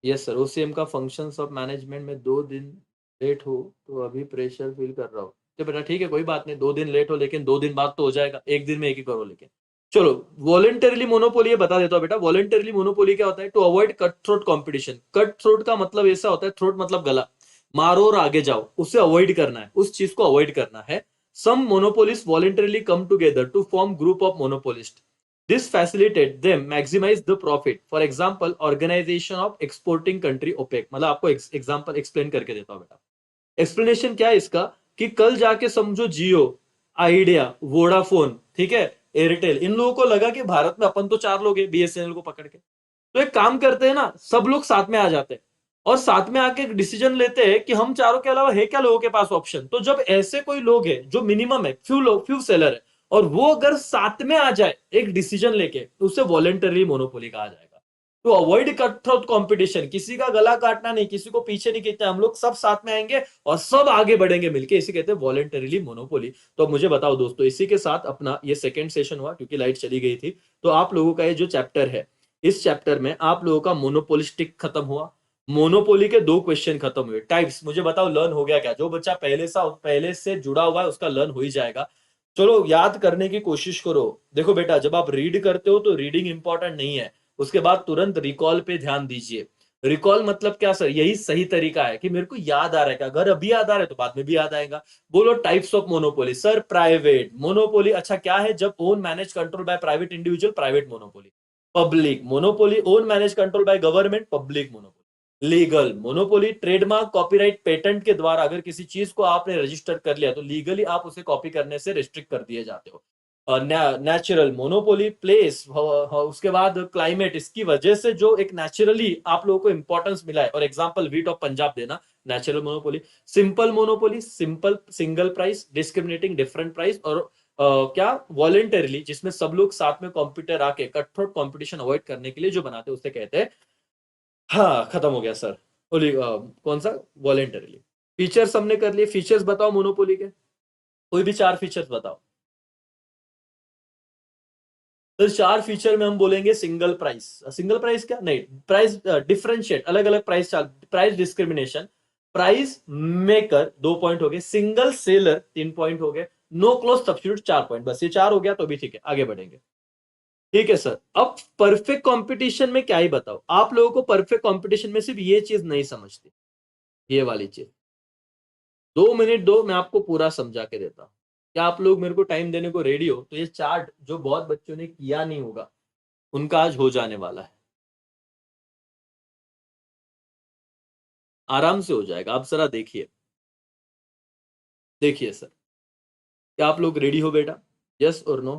Speaker 1: यस सर, ओसीएम का फंक्शंस ऑफ मैनेजमेंट में 2 दिन लेट हो तो अभी प्रेशर फील कर रहा हूँ। तो बेटा ठीक है, कोई बात नहीं, 2 दिन लेट हो लेकिन 2 दिन बाद तो हो जाएगा, एक दिन में एक ही करो लेकिन। चलो वॉलेंटरीली मोनोपोली ये बता देता हूँ बेटा। वॉलेंटरीली मोनोपोली क्या होता है? To avoid cut throat competition. Cut throat का मतलब ऐसा होता है, थ्रोट मतलब गला, मारो और आगे जाओ, उसे अवॉइड करना है, उस चीज को अवॉइड करना है। Some monopolist voluntarily come together to form group of monopolist. This facilitate them maximize the profit. For example, organization of exporting country OPEC। मतलब आपको एग्जांपल एक्सप्लेन करके देता हूं बेटा। एक्सप्लेनेशन क्या है इसका, कि कल जाके समझो जियो, आइडिया, वोडाफोन, ठीक है, एयरटेल, इन लोगों को लगा कि भारत में अपन तो 4 लोग हैं बीएसएनएल को पकड़ के, तो एक काम करते हैं ना, सब लोग साथ में आ जाते हैं और साथ में आके डिसीजन लेते हैं कि हम चारों के अलावा है क्या लोगों के पास ऑप्शन। तो जब ऐसे कोई लोग हैं जो मिनिमम है, फ्यू लोग, फ्यू सेलर है, और वो अगर साथ में आ जाए एक डिसीजन लेके, तो उसे वॉलेंटरी मोनोपोली कहा जाएगा। To avoid cut throat competition, किसी का गला काटना नहीं, किसी को पीछे नहीं खींचना, हम लोग सब साथ में आएंगे और सब आगे बढ़ेंगे मिलके, इसे कहते हैं वॉलेंटरीली मोनोपोली। तो अब मुझे बताओ दोस्तों, इसी के साथ अपना ये सेकंड सेशन हुआ, क्योंकि लाइट चली गई थी। तो आप लोगों का ये जो चैप्टर है, इस चैप्टर में आप लोगों का मोनोपोलिस्टिक खत्म हुआ, मोनोपोली के 2 क्वेश्चन खत्म हुए। टाइप्स मुझे बताओ लर्न हो गया क्या? जो बच्चा पहले से जुड़ा हुआ है उसका लर्न हो ही जाएगा। चलो याद करने की कोशिश करो। देखो बेटा, जब आप रीड करते हो तो रीडिंग इंपॉर्टेंट नहीं है, उसके बाद तुरंत रिकॉल पे ध्यान दीजिए। रिकॉल मतलब क्या सर? यही सही तरीका है कि मेरे को याद आ रहा है क्या, अगर अभी याद आ रहा है तो बाद में भी याद आएगा। बोलो types of monopoly. Sir private monopoly, अच्छा क्या है? जब own manage control by private individual, private monopoly. Public monopoly, own manage control by government, public monopoly. Legal monopoly, trademark, copyright, patent के द्वारा अगर किसी चीज को आपने रजिस्टर कर लिया तो लीगली आप उसे कॉपी करने से रिस्ट्रिक्ट कर दिए जाते हो। नेचुरल मोनोपोली, प्लेस, उसके बाद क्लाइमेट, इसकी वजह से जो एक नेचुरली आप लोगों को इंपॉर्टेंस मिला है, और एग्जांपल वीट ऑफ पंजाब देना, natural monopoly. Simple monopoly, simple single price, discriminating different price, और क्या वॉलेंटरीली, जिसमें सब लोग साथ में कॉम्पिटर आके कट थ्रोट कॉम्पिटिशन अवॉइड करने के लिए जो बनाते हैं उसे कहते हैं। हाँ खत्म हो गया सर। कौन सा? वॉलेंटरीली। फीचर्स हमने कर लिए, फीचर्स बताओ मोनोपोली के, कोई भी 4 फीचर्स बताओ। तो 4 फीचर में हम बोलेंगे सिंगल प्राइस। सिंगल प्राइस क्या नहीं, प्राइस डिफरेंशिएट, अलग अलग price, price discrimination, price maker 2 point हो गए, सिंगल सेलर 3 पॉइंट हो गए, नो क्लोज सब्स्टिट्यूट 4 पॉइंट। बस ये 4 हो गया तो भी ठीक है, आगे बढ़ेंगे। ठीक है सर। अब परफेक्ट कंपटीशन में क्या ही बताओ, आप लोगों को परफेक्ट कंपटीशन में सिर्फ ये चीज नहीं समझती, ये वाली चीज। 2 मिनट दो, मैं आपको पूरा समझा के देता हूँ। क्या आप लोग मेरे को टाइम देने को रेडी हो? तो ये चार्ट जो बहुत बच्चों ने किया नहीं होगा, उनका आज हो जाने वाला है, आराम से हो जाएगा। आप जरा देखिए, देखिए सर, क्या आप लोग रेडी हो बेटा? यस और नो?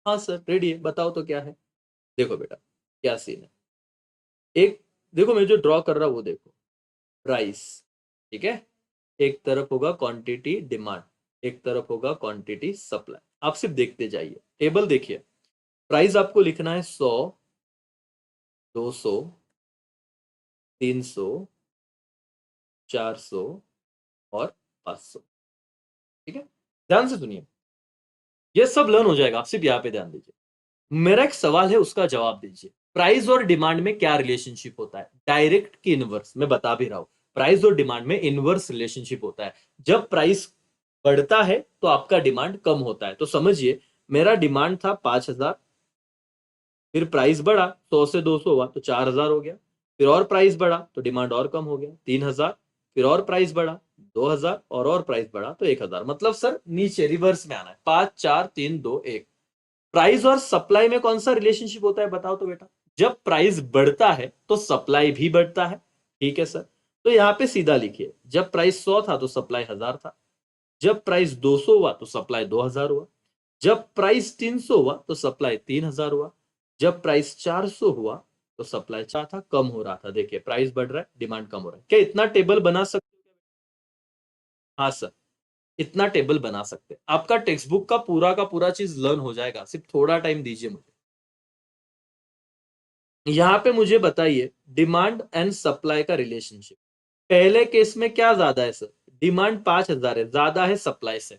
Speaker 1: हाँ सर रेडी है, बताओ तो क्या है। देखो बेटा, क्या सीन है, एक देखो मैं जो ड्रॉ कर रहा हूं वो देखो, प्राइस, ठीक है, एक तरफ होगा क्वांटिटी डिमांड, एक तरफ होगा क्वांटिटी सप्लाई। आप सिर्फ देखते जाइए, टेबल देखिए। प्राइस आपको लिखना है 100, 200, 300, 400 और 500। ठीक है, ध्यान से सुनिए, ये सब लर्न हो जाएगा, आप सिर्फ यहाँ पे ध्यान दीजिए। मेरा एक सवाल है, उसका जवाब दीजिए। प्राइस और डिमांड में क्या रिलेशनशिप होता है? डायरेक्ट की इनवर्स, मैं बता भी रहा हूं। प्राइस और डिमांड में इनवर्स रिलेशनशिप होता है। जब प्राइस बढ़ता है तो आपका डिमांड कम होता है। तो समझिए, मेरा डिमांड था 5,000, फिर प्राइस बढ़ा, 100 से 200 हुआ तो 4,000 हो गया, फिर और प्राइस बढ़ा तो डिमांड और कम हो गया 3,000, फिर और प्राइस बढ़ा 2,000, और प्राइस बढ़ा तो 1,000। मतलब सर नीचे रिवर्स में आना है, 5 4 3 2 1। प्राइस और सप्लाई में कौन सा रिलेशनशिप होता है बताओ तो बेटा? जब प्राइस बढ़ता है तो सप्लाई भी बढ़ता है। ठीक है सर, तो यहां पे सीधा लिखिए, जब प्राइस 100 था तो सप्लाई 1,000 था, जब प्राइस 200 हुआ तो सप्लाई 2,000 हुआ, जब प्राइस 300 हुआ तो सप्लाई 3000 हुआ, जब प्राइस 400 हुआ तो सप्लाई 4 था, कम हो रहा था। देखिए प्राइस बढ़ रहा है, डिमांड कम हो रहा है। क्या इतना टेबल बना सकते हो? हाँ सर, इतना टेबल बना सकते हैं। आपका टेक्स्ट बुक का पूरा चीज लर्न हो जाएगा, सिर्फ थोड़ा टाइम दीजिए मुझे। यहां पे मुझे बताइए डिमांड एंड सप्लाई का रिलेशनशिप। पहले केस में क्या ज्यादा है सर? डिमांड 5000 है, ज्यादा है सप्लाई से।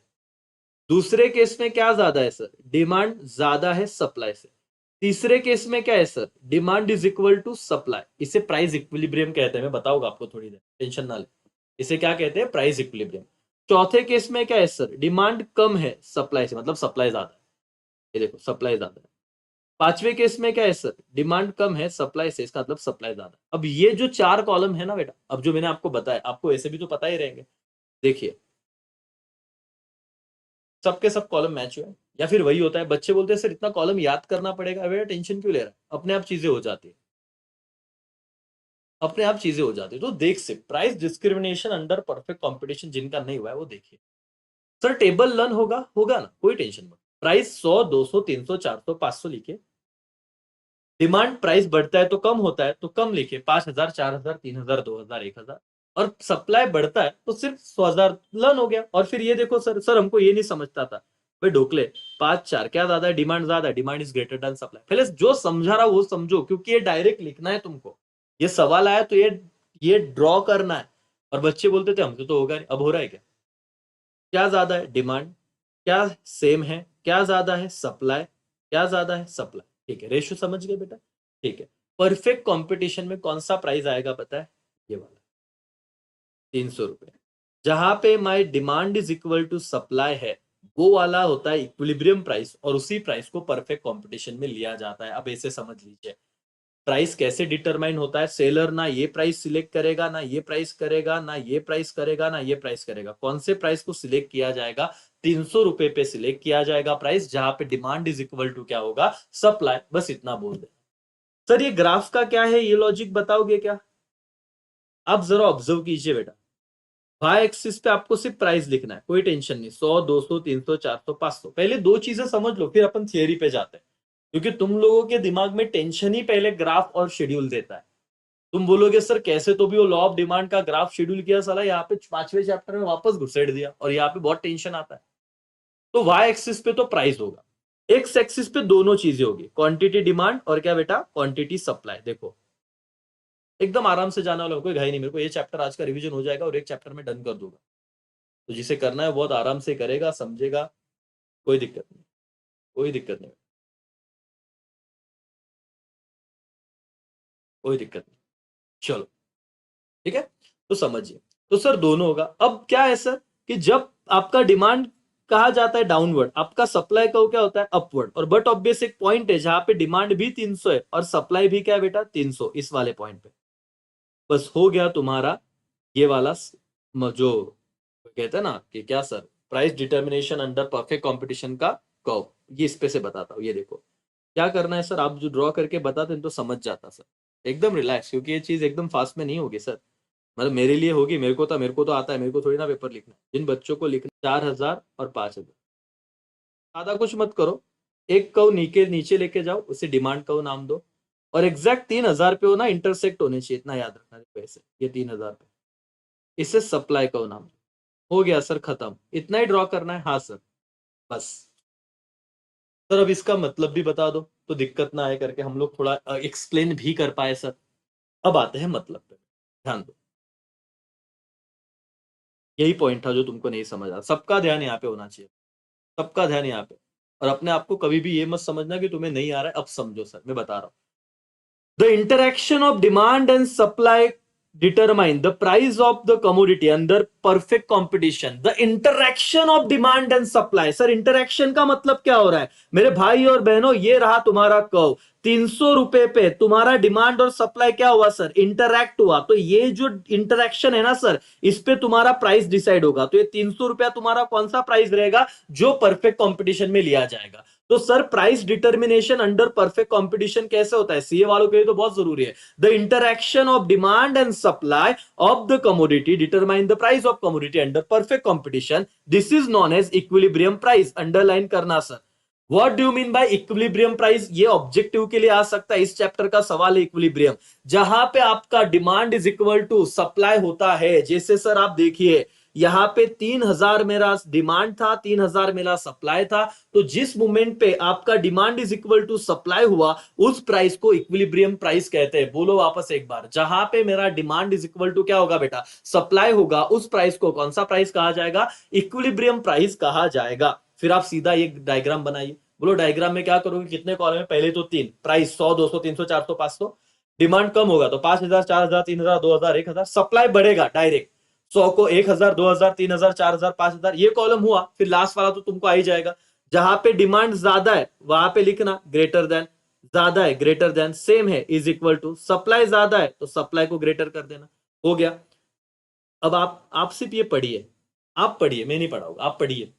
Speaker 1: दूसरे केस में क्या ज्यादा है सर? डिमांड ज्यादा है सप्लाई से। तीसरे केस में क्या है sir? Demand is equal to supply. इसे प्राइस इक्विलिब्रियम कहते हैं, मैं बताऊंगा आपको थोड़ी देर, टेंशन ना ले। इसे क्या कहते हैं? Price equilibrium. चौथे केस में क्या है सर? डिमांड कम है सप्लाई से, मतलब सप्लाई ज्यादा है। ये देखो सप्लाई ज्यादा है। पांचवें केस में क्या है सर? डिमांड कम है सप्लाई से, इसका मतलब सप्लाई ज्यादा है। अब ये जो चार कॉलम है ना बेटा, अब जो मैंने आपको बताया, आपको ऐसे भी तो पता ही रहेंगे। देखिए सबके सब कॉलम मैच हुए, या फिर वही होता है, बच्चे बोलते हैं सर इतना कॉलम याद करना पड़ेगा, बेटा टेंशन क्यों ले रहा है, अपने आप चीजें हो जाती है, अपने आप चीजें हो जाती है। तो देख से price discrimination under perfect competition जिनका नहीं हुआ है वो देखिए। सर टेबल लर्न होगा, होगा ना, कोई टेंशन मत। प्राइस 100 200 300 400 500 लिखिए। डिमांड प्राइस बढ़ता है तो कम होता है, तो कम लिखिए, 5000 4000 3000 2000 1000। और सप्लाई बढ़ता है तो सिर्फ 100,000 लर्न हो गया। और फिर ये देखो सर हमको ये नहीं समझता था भाई ढोकले, 5 4 क्या ज्यादा है? डिमांड ज्यादा है, demand is greater than supply. पहले जो समझा रहा वो समझो, क्योंकि ये डायरेक्ट लिखना है तुमको। ये सवाल आया तो ये ड्रॉ करना है। और बच्चे बोलते थे हमसे तो होगा नहीं, अब हो रहा है क्या? क्या ज्यादा है? डिमांड। क्या सेम है? क्या ज्यादा है? सप्लाई। क्या ज्यादा है? सप्लाई। ठीक है, रेशियो समझ गए बेटा? ठीक है। परफेक्ट कंपटीशन में कौन सा प्राइस आएगा पता है? ये वाला, 300 रुपए। जहां पे my demand is equal to supply है, वो वाला होता है इक्विलिब्रियम प्राइस, और उसी प्राइस को परफेक्ट कंपटीशन में लिया जाता है। अब ऐसे समझ लीजिए प्राइस कैसे डिटरमाइन होता है। सेलर ना ये प्राइस सिलेक्ट करेगा, ना ये प्राइस करेगा, ना ये प्राइस करेगा, ना ये प्राइस करेगा। कौन से प्राइस को सिलेक्ट किया जाएगा? 300 रुपए पे सिलेक्ट किया जाएगा प्राइस, जहां पे डिमांड इज इक्वल टू क्या होगा? सप्लाई। बस इतना बोल दे। सर ये ग्राफ का क्या है, ये लॉजिक बताओगे क्या? आप जरा ऑब्जर्व कीजिए बेटा। वाई एक्सिस पे आपको सिर्फ प्राइस लिखना है, कोई टेंशन नहीं। 100 200 300 400 500। पहले दो चीजें समझ लो, फिर अपन थियरी पे जाते हैं। क्योंकि तुम लोगों के दिमाग में टेंशन ही पहले ग्राफ और शेड्यूल देता है। तुम बोलोगे सर कैसे, तो भी वो लॉ ऑफ डिमांड का ग्राफ शेड्यूल किया, साला यहाँ पे 5वें चैप्टर में वापस घुसेड़ दिया, और यहाँ पे बहुत टेंशन आता है। तो वाई एक्सिस पे तो प्राइस होगा, एक्स एक्सिस पे दोनों चीजें होगी, क्वांटिटी डिमांड और क्या बेटा? Quantity supply. देखो एकदम आराम से जाना वाला, कोई घाई नहीं। मेरे को ये चैप्टर आज का रिवीजन हो जाएगा और एक चैप्टर में डन कर दूंगा। तो जिसे करना है बहुत आराम से करेगा, समझेगा, कोई दिक्कत नहीं, कोई दिक्कत नहीं, कोई दिक्कत नहीं। चलो ठीक है, तो समझिए। तो सर दोनों होगा। अब क्या है सर कि जब आपका डिमांड कहा जाता है डाउनवर्ड, आपका सप्लाई का क्या होता है? अपवर्ड। और बट ऑब्वियस एक पॉइंट है जहां पे डिमांड भी 300 है और सप्लाई भी क्या है बेटा? 300, इस वाले पॉइंट पे। बस हो गया तुम्हारा ये वाला जो कहते हैं ना कि क्या sir, price determination under perfect competition का कर्व। ये इस पे से बताता हूँ, ये देखो क्या करना है सर। आप जो ड्रॉ करके बताते हैं तो समझ जाता सर, एकदम रिलैक्स, क्योंकि ये चीज एकदम फास्ट में नहीं होगी सर। मतलब मेरे लिए होगी, मेरे को तो आता है, मेरे को थोड़ी ना पेपर लिखना। जिन बच्चों को लिखना 4000 और 5000, ज्यादा कुछ मत करो। एक कव नीचे नीचे लेके जाओ, उसे डिमांड कव नाम दो। और एग्जैक्ट 3000 पे हो ना, इंटरसेक्ट होने चाहिए, इतना याद रखना। देखो ऐसे ये 3000 पे, इसे सप्लाई कव नाम दो। हो गया सर, खत्म। इतना ही ड्रॉ करना है। हाँ सर, बस। सर अब इसका मतलब भी बता दो तो दिक्कत ना आए, करके हम लोग थोड़ा एक्सप्लेन भी कर पाए सर। अब आते हैं मतलब पे, ध्यान दो। यही पॉइंट था जो तुमको नहीं समझा। सबका ध्यान यहाँ पे होना चाहिए, सबका ध्यान यहाँ पे। और अपने आप को कभी भी ये मत समझना कि तुम्हें नहीं आ रहा है। अब समझो सर, मैं बता रहा हूँ। The interaction of demand and supply determine the price of the commodity under perfect competition. The interaction of demand and supply. Sir interaction का मतलब क्या हो रहा है मेरे भाई और बहनों? ये रहा तुम्हारा कर्व। 300 रुपए पे तुम्हारा डिमांड और सप्लाई क्या हुआ सर? इंटरैक्ट हुआ। तो ये जो इंटरैक्शन है ना सर, इस पे तुम्हारा प्राइस डिसाइड होगा। तो ये 300 रुपया तुम्हारा कौन सा प्राइस रहेगा? जो परफेक्ट कंपटीशन में लिया जाएगा। तो sir price determination under perfect competition कैसे होता है? सीए वालों के लिए तो बहुत जरूरी है। The interaction of demand and supply of the commodity determine the price of commodity under perfect competition. This is known as equilibrium price. Underline करना sir, what do you mean by equilibrium price? ये objective के लिए आ सकता है, इस chapter का सवाल है इक्विलिब्रियम, जहां पे आपका demand is equal to supply होता है। जैसे सर आप देखिए यहां पे 3000 मेरा डिमांड था, 3000 मेरा सप्लाई था, तो जिस मोमेंट पे आपका demand is equal to supply हुआ उस प्राइस को इक्विलिब्रियम प्राइस कहते हैं। बोलो वापस एक बार, जहां पे मेरा डिमांड इज इक्वल टू क्या होगा बेटा, सप्लाई होगा, उस प्राइस को कौन सा प्राइस कहा जाएगा, इक्विलिब्रियम प्राइस कहा जाएगा। फिर आप सीधा एक डायग्राम बनाइए। बोलो डायग्राम में क्या करोगे, कितने कॉलम है, पहले तो तीन, प्राइस 100 200 300 400 500, डिमांड कम होगा तो 5000 4000 3000 2000 1000, सप्लाई बढ़ेगा डायरेक्ट 100 को 1000 2000 3000 4000 5000, ये कॉलम हुआ। फिर लास्ट वाला तो तुमको आ ही जाएगा, जहां पे डिमांड ज्यादा है वहां पे लिखना ग्रेटर देन, ज्यादा है ग्रेटर देन, सेम है इज इक्वल टू, सप्लाई ज्यादा है तो सप्लाई को ग्रेटर कर देना, हो गया। अब आप सिर्फ ये पढ़िए, आप पढ़िए, मैं नहीं पढ़ाऊंगा, आप पढ़िए।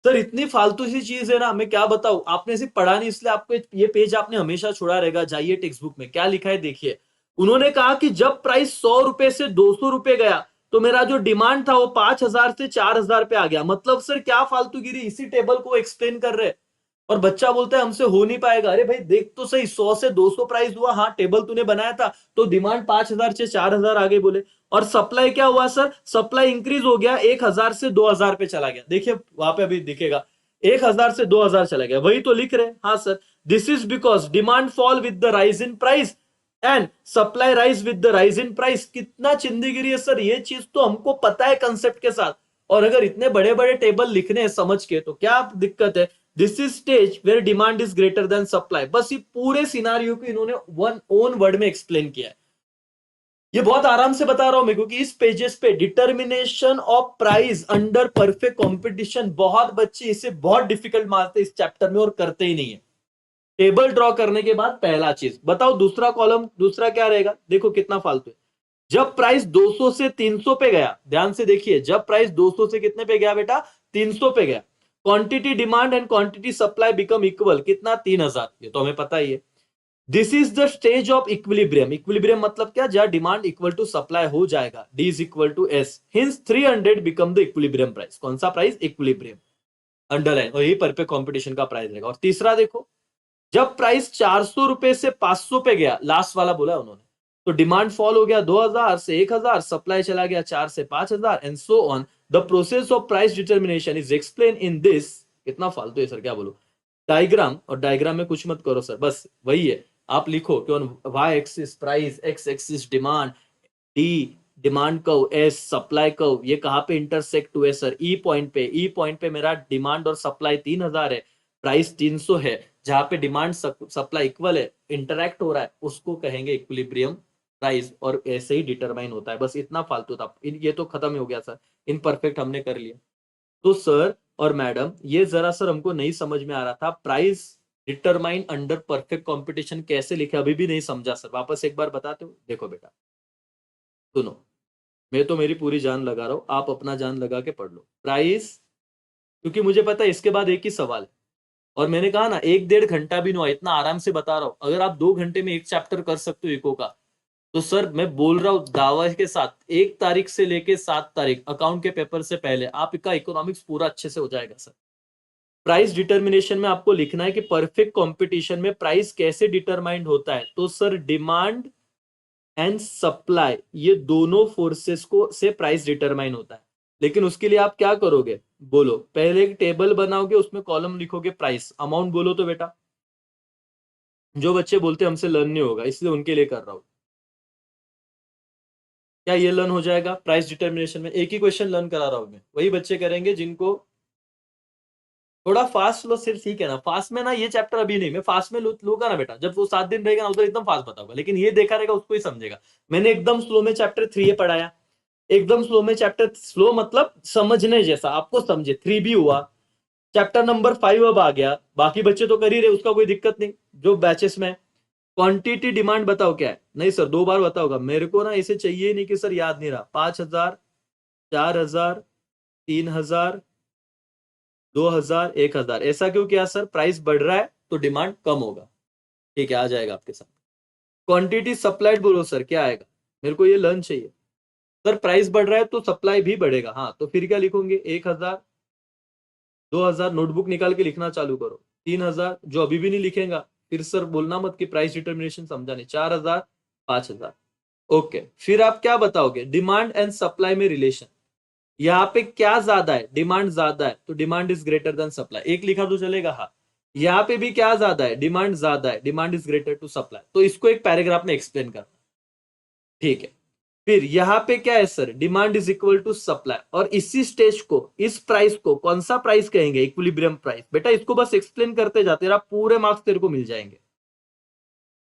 Speaker 1: सर इतनी फालतू सी चीज है ना, मैं क्या बताऊं, आपने सिर्फ पढ़ा नहीं इसलिए आपको ये पेज आपने हमेशा छोड़ा रहेगा। जाइए टेक्स्ट बुक में क्या लिखा है देखिए। उन्होंने कहा कि जब प्राइस 100 रुपए से 200 रुपए गया तो मेरा जो डिमांड था वो 5000 से 4000 पे आ गया। मतलब सर क्या फालतूगिरी, इसी टेबल को एक्सप्लेन कर रहे। और बच्चा बोलता है हमसे हो नहीं पाएगा। अरे भाई देख तो सही, 100 से 200 प्राइस हुआ, हाँ टेबल तूने बनाया था तो डिमांड 5000 से 4000 आगे बोले। और सप्लाई क्या हुआ सर, सप्लाई इंक्रीज हो गया, 1000 से 2000 पे चला गया। देखिए वहां पे अभी दिखेगा 1000 से 2000 चला गया, वही तो लिख रहे हैं। हाँ sir, this is because demand fall with the rise in price and supply rise with the rise in price. कितना चिंदीगिरी है सर, ये चीज तो हमको पता है कंसेप्ट के साथ, और अगर इतने बड़े बड़े टेबल लिखने हैं समझ के तो क्या दिक्कत है। This is stage where demand is greater than supply. बस ये पूरे सिनारियो को इन्होंने वन ओन वर्ड में एक्सप्लेन किया है। ये बहुत आराम से बता रहा हूं मैं, क्योंकि इस पेजेस पे determination of price under perfect competition, बहुत बच्चे इसे बहुत डिफिकल्ट मानते हैं इस चैप्टर में और करते ही नहीं है। टेबल ड्रॉ करने के बाद पहला चीज बताओ, दूसरा कॉलम दूसरा क्या रहेगा, देखो कितना फालतू है। जब प्राइस 200 से 300 पे गया, ध्यान से देखिए, जब प्राइस 200 से कितने पे गया बेटा, 300 पे गया, quantity demand and quantity supply become equal, कितना 3000, ये तो हमें पता ही है। This is the stage of equilibrium. Equilibrium मतलब क्या, जहां डिमांड इक्वल टू सप्लाई हो जाएगा, D is equal to S, hence 300 become the equilibrium price. कौन सा प्राइस, इक्विलिब्रियम, अंडरलाइन, और यही परफेक्ट कंपटीशन का प्राइस रहेगा। और तीसरा देखो, जब प्राइस 400 रुपए से 500 पे गया, लास्ट वाला बोला उन्होंने, तो डिमांड फॉल हो गया 2000 से 1000, सप्लाई चला गया 4 से 5000 and so on. The process of price determination is explain in this, कितना फालतू है सर, क्या बोलो, डायग्राम। और डायग्राम में कुछ मत करो सर, बस वही है, आप लिखो कि on Y axis price, X axis demand, D demand curve, S supply curve, ये कहां पे इंटरसेक्ट हुए सर, ई पॉइंट पे। ई पॉइंट पे मेरा डिमांड और सप्लाई 3000 है, प्राइस 300 है, जहां पे डिमांड सप्लाई इक्वल है, इंटरैक्ट हो रहा है, उसको कहेंगे इक्विलिब्रियम प्राइस, और ऐसे ही डिटरमाइन होता है। बस इतना फालतू था, ये तो खत्म हो गया सर, इन परफेक्ट हमने कर लिया। तो सर और मैडम, ये जरा सर हमको नहीं समझ में आ रहा था, price determine under perfect competition कैसे लिखे, अभी भी नहीं समझा सर, वापस एक बार बताते हो। देखो बेटा सुनो, मैं तो मेरी पूरी जान लगा रहा हूं, आप अपना जान लगा के पढ़ लो प्राइस, क्योंकि मुझे पता है इसके बाद एक ही सवाल है। और मैंने कहा ना 1-1.5 घंटा भी नहीं हुआ, इतना आराम से बता रहा हूं। अगर आप 2 घंटे में एक चैप्टर कर सकते हो इको का, तो सर मैं बोल रहा हूं दावा के साथ 1 तारीख से लेके 7 तारीख अकाउंट के पेपर से पहले आपका इकोनॉमिक्स पूरा अच्छे से हो जाएगा सर। प्राइस डिटर्मिनेशन में आपको लिखना है कि परफेक्ट कंपटीशन में प्राइस कैसे डिटरमाइंड होता है। तो सर डिमांड एंड सप्लाई, ये दोनों फोर्सेस को से प्राइस डिटरमाइन होता है। लेकिन उसके लिए आप क्या करोगे, बोलो, पहले एक टेबल बनाओगे, उसमें कॉलम लिखोगे प्राइस, अमाउंट बोलो तो बेटा। जो बच्चे बोलते हमसे लर्न नहीं होगा, इसलिए उनके लिए कर रहा हूं। क्या ये लर्न हो जाएगा, प्राइस डिटर्मिनेशन में एक ही क्वेश्चन लर्न करा रहा हूं मैं, वही बच्चे करेंगे जिनको थोड़ा फास्ट लो सिर्फ, ठीक है ना। फास्ट में ना ये चैप्टर अभी नहीं, मैं फास्ट में लूंगा ना बेटा, जब वो 7 दिन रहेगा ना उधर एकदम फास्ट बताऊंगा, लेकिन ये देखा रहेगा उसको ही समझेगा। मैंने एकदम स्लो में चैप्टर 3 पढ़ाया, एकदम स्लो में चैप्टर, स्लो मतलब समझने जैसा, आपको समझे 3 भी हुआ, चैप्टर नंबर 5 अब आ गया। बाकी बच्चे तो कर ही रहे, उसका कोई दिक्कत नहीं, जो बैचेस में। क्वांटिटी डिमांड बताओ क्या है, नहीं सर 2 बार बताओगा, मेरे को ना इसे चाहिए नहीं कि सर याद नहीं रहा, 5000 4000 3000 2000 1000, ऐसा क्यों किया सर, प्राइस बढ़ रहा है तो डिमांड कम होगा, ठीक है आ जाएगा आपके साथ। क्वांटिटी सप्लाइड बोलो सर, क्या आएगा, मेरे को ये लर्न चाहिए। सर प्राइस बढ़ रहा है तो सप्लाई भी बढ़ेगा, हाँ तो फिर क्या लिखोगे, 1000 2000 नोटबुक निकाल के लिखना चालू करो। 3000 जो अभी भी नहीं लिखेगा फिर सर बोलना मत कि प्राइस डिटर्मिनेशन समझा नहीं। 4000, 5000। ओके, फिर आप क्या बताओगे? डिमांड एंड सप्लाई में रिलेशन। यहाँ पे क्या ज्यादा है? डिमांड ज्यादा है तो demand is greater than supply. एक लिखा तो चलेगा? हाँ। यहाँ पे भी क्या ज्यादा है? डिमांड ज्यादा है, demand is greater to supply. तो इसको एक पैराग्राफ में एक्सप्लेन करना। ठीक है। फिर यहाँ पे क्या है sir? Demand is equal to supply. और इसी स्टेज को, इस प्राइस को कौन सा प्राइस कहेंगे? Equilibrium price. बेटा इसको बस एक्सप्लेन करते जा, तेरा पूरे मार्क्स तेरे को मिल जाएंगे।